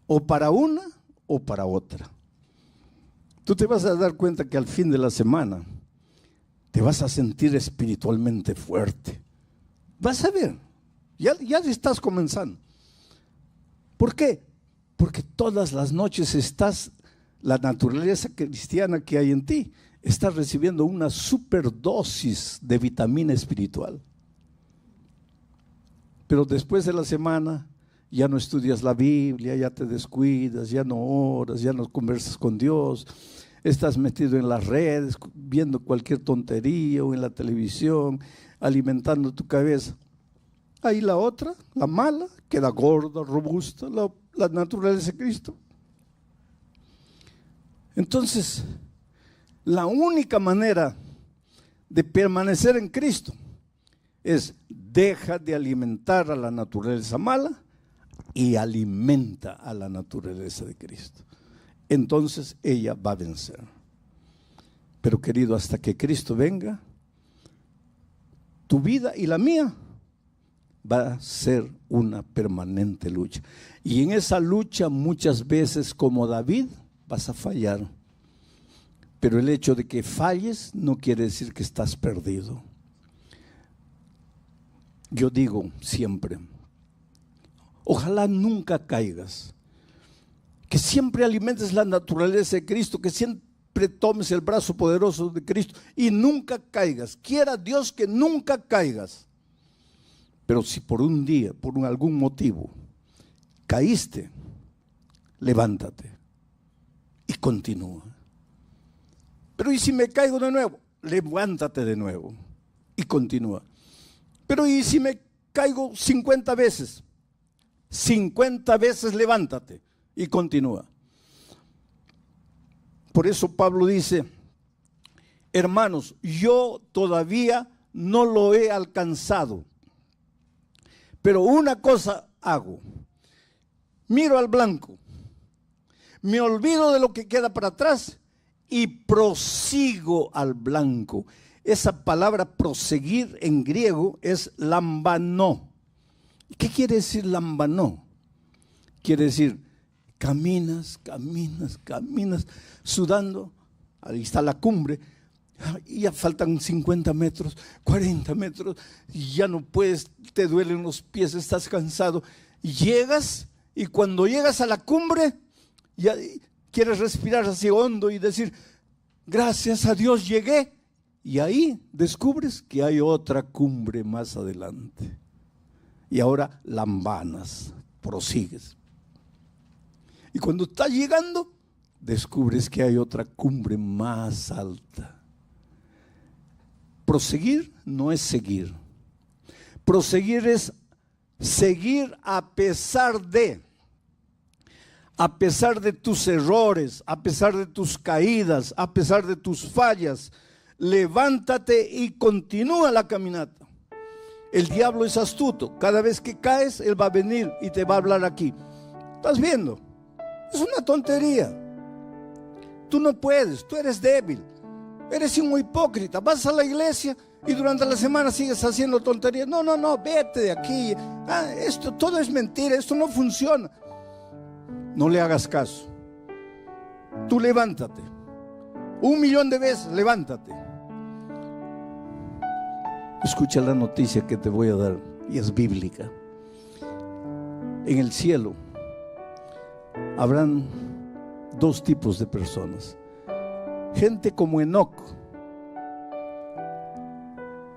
o para una o para otra. Tú te vas a dar cuenta que al fin de la semana te vas a sentir espiritualmente fuerte. Vas a ver, ya estás comenzando. ¿Por qué? Porque todas las noches la naturaleza cristiana que hay en ti está recibiendo una superdosis de vitamina espiritual. Pero después de la semana ya no estudias la Biblia, ya te descuidas, ya no oras, ya no conversas con Dios, estás metido en las redes, viendo cualquier tontería o en la televisión, alimentando tu cabeza. Ahí la otra, la mala, queda gorda, robusta, la naturaleza de Cristo. Entonces, la única manera de permanecer en Cristo es: deja de alimentar a la naturaleza mala y alimenta a la naturaleza de Cristo. Entonces ella va a vencer. Pero querido, hasta que Cristo venga, tu vida y la mía va a ser una permanente lucha. Y en esa lucha muchas veces, como David, vas a fallar. Pero el hecho de que falles no quiere decir que estás perdido. Yo digo siempre, ojalá nunca caigas, que siempre alimentes la naturaleza de Cristo, que siempre tomes el brazo poderoso de Cristo y nunca caigas. Quiera Dios que nunca caigas. Pero si por un día, por algún motivo, caíste, levántate y continúa. Pero ¿y si me caigo de nuevo? Levántate de nuevo y continúa. Pero ¿y si me caigo 50 veces? 50 veces levántate y continúa. Por eso Pablo dice, hermanos, yo todavía no lo he alcanzado, pero una cosa hago, miro al blanco, me olvido de lo que queda para atrás y prosigo al blanco. Esa palabra proseguir en griego es lambanó. ¿Qué quiere decir lambanó? Quiere decir caminas, sudando, ahí está la cumbre, y ya faltan 50 metros, 40 metros, y ya no puedes, te duelen los pies, estás cansado, y llegas, y cuando llegas a la cumbre, ya quieres respirar así hondo y decir, gracias a Dios llegué, y ahí descubres que hay otra cumbre más adelante, y ahora lambanas, prosigues. Y cuando estás llegando, descubres que hay otra cumbre más alta. Proseguir no es seguir. Proseguir es seguir a pesar de tus errores, a pesar de tus caídas, a pesar de tus fallas. Levántate y continúa la caminata. El diablo es astuto. Cada vez que caes, él va a venir y te va a hablar aquí. ¿Estás viendo? Es una tontería. Tú no puedes, tú eres débil. Eres un hipócrita. Vas a la iglesia y durante la semana sigues haciendo tonterías. No, vete de aquí. Esto todo es mentira, esto no funciona. No le hagas caso. Tú levántate. 1,000,000 de veces, levántate. Escucha la noticia que te voy a dar y es bíblica. En el cielo habrán 2 tipos de personas. Gente como Enoc.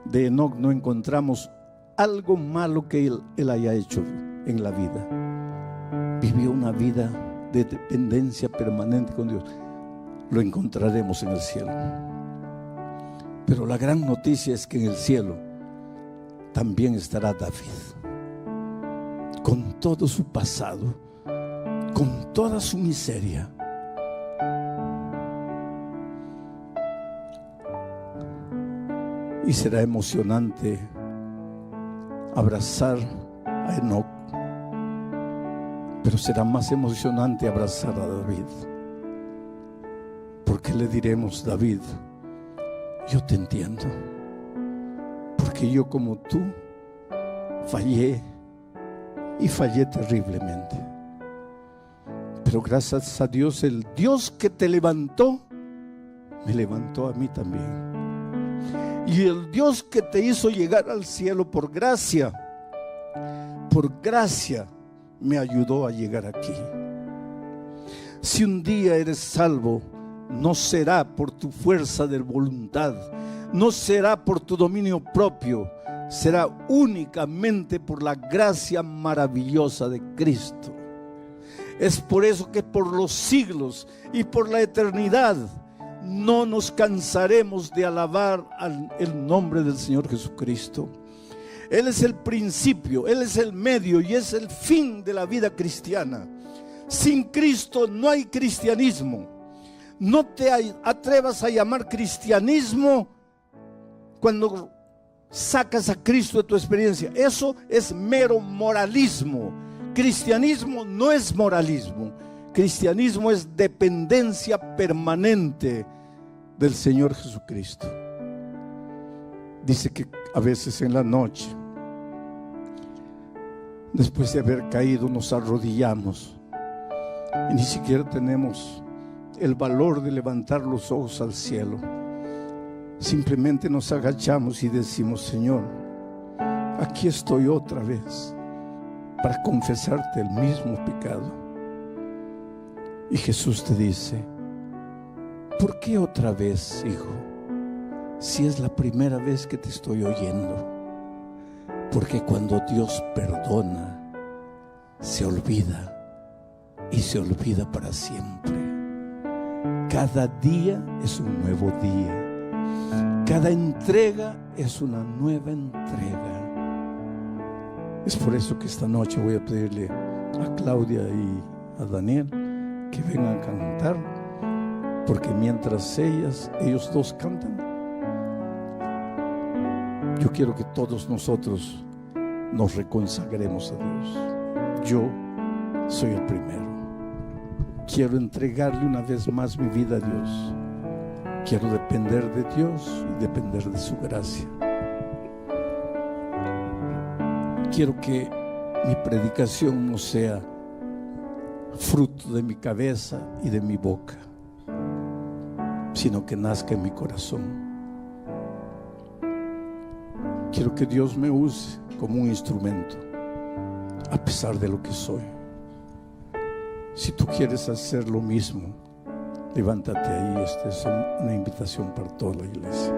De Enoc no encontramos algo malo que él haya hecho en la vida. Vivió una vida de dependencia permanente con Dios. Lo encontraremos en el cielo. Pero la gran noticia es que en el cielo también estará David, con todo su pasado, con toda su miseria. Y será emocionante abrazar a Enoc, pero será más emocionante abrazar a David, porque le diremos, David, yo te entiendo, porque yo como tú fallé y fallé terriblemente, pero gracias a Dios, el Dios que te levantó me levantó a mí también. Y el Dios que te hizo llegar al cielo por gracia me ayudó a llegar aquí. Si un día eres salvo, no será por tu fuerza de voluntad, no será por tu dominio propio, será únicamente por la gracia maravillosa de Cristo. Es por eso que por los siglos y por la eternidad no nos cansaremos de alabar el nombre del Señor Jesucristo. Él es el principio, Él es el medio y es el fin de la vida cristiana. Sin Cristo no hay cristianismo. No te atrevas a llamar cristianismo cuando sacas a Cristo de tu experiencia. Eso es mero moralismo. Cristianismo no es moralismo. Cristianismo es dependencia permanente del Señor Jesucristo. Dice que A veces en la noche, después de haber caído, nos arrodillamos y ni siquiera tenemos el valor de levantar los ojos al cielo. Simplemente nos agachamos y decimos: Señor, aquí estoy otra vez para confesarte el mismo pecado. Y Jesús te dice: ¿por qué otra vez, hijo? Si es la primera vez que te estoy oyendo. Porque cuando Dios perdona, se olvida, y se olvida para siempre. Cada día es un nuevo día. Cada entrega es una nueva entrega. Es por eso que esta noche voy a pedirle a Claudia y a Daniel que vengan a cantar, porque mientras ellos dos cantan, yo quiero que todos nosotros nos reconsagremos a Dios. Yo soy el primero. Quiero entregarle una vez más mi vida a Dios. Quiero depender de Dios y depender de su gracia. Quiero que mi predicación no sea fruto de mi cabeza y de mi boca, sino que nazca en mi corazón. Quiero que Dios me use como un instrumento, a pesar de lo que soy. Si tú quieres hacer lo mismo, levántate ahí. Esta es una invitación para toda la iglesia.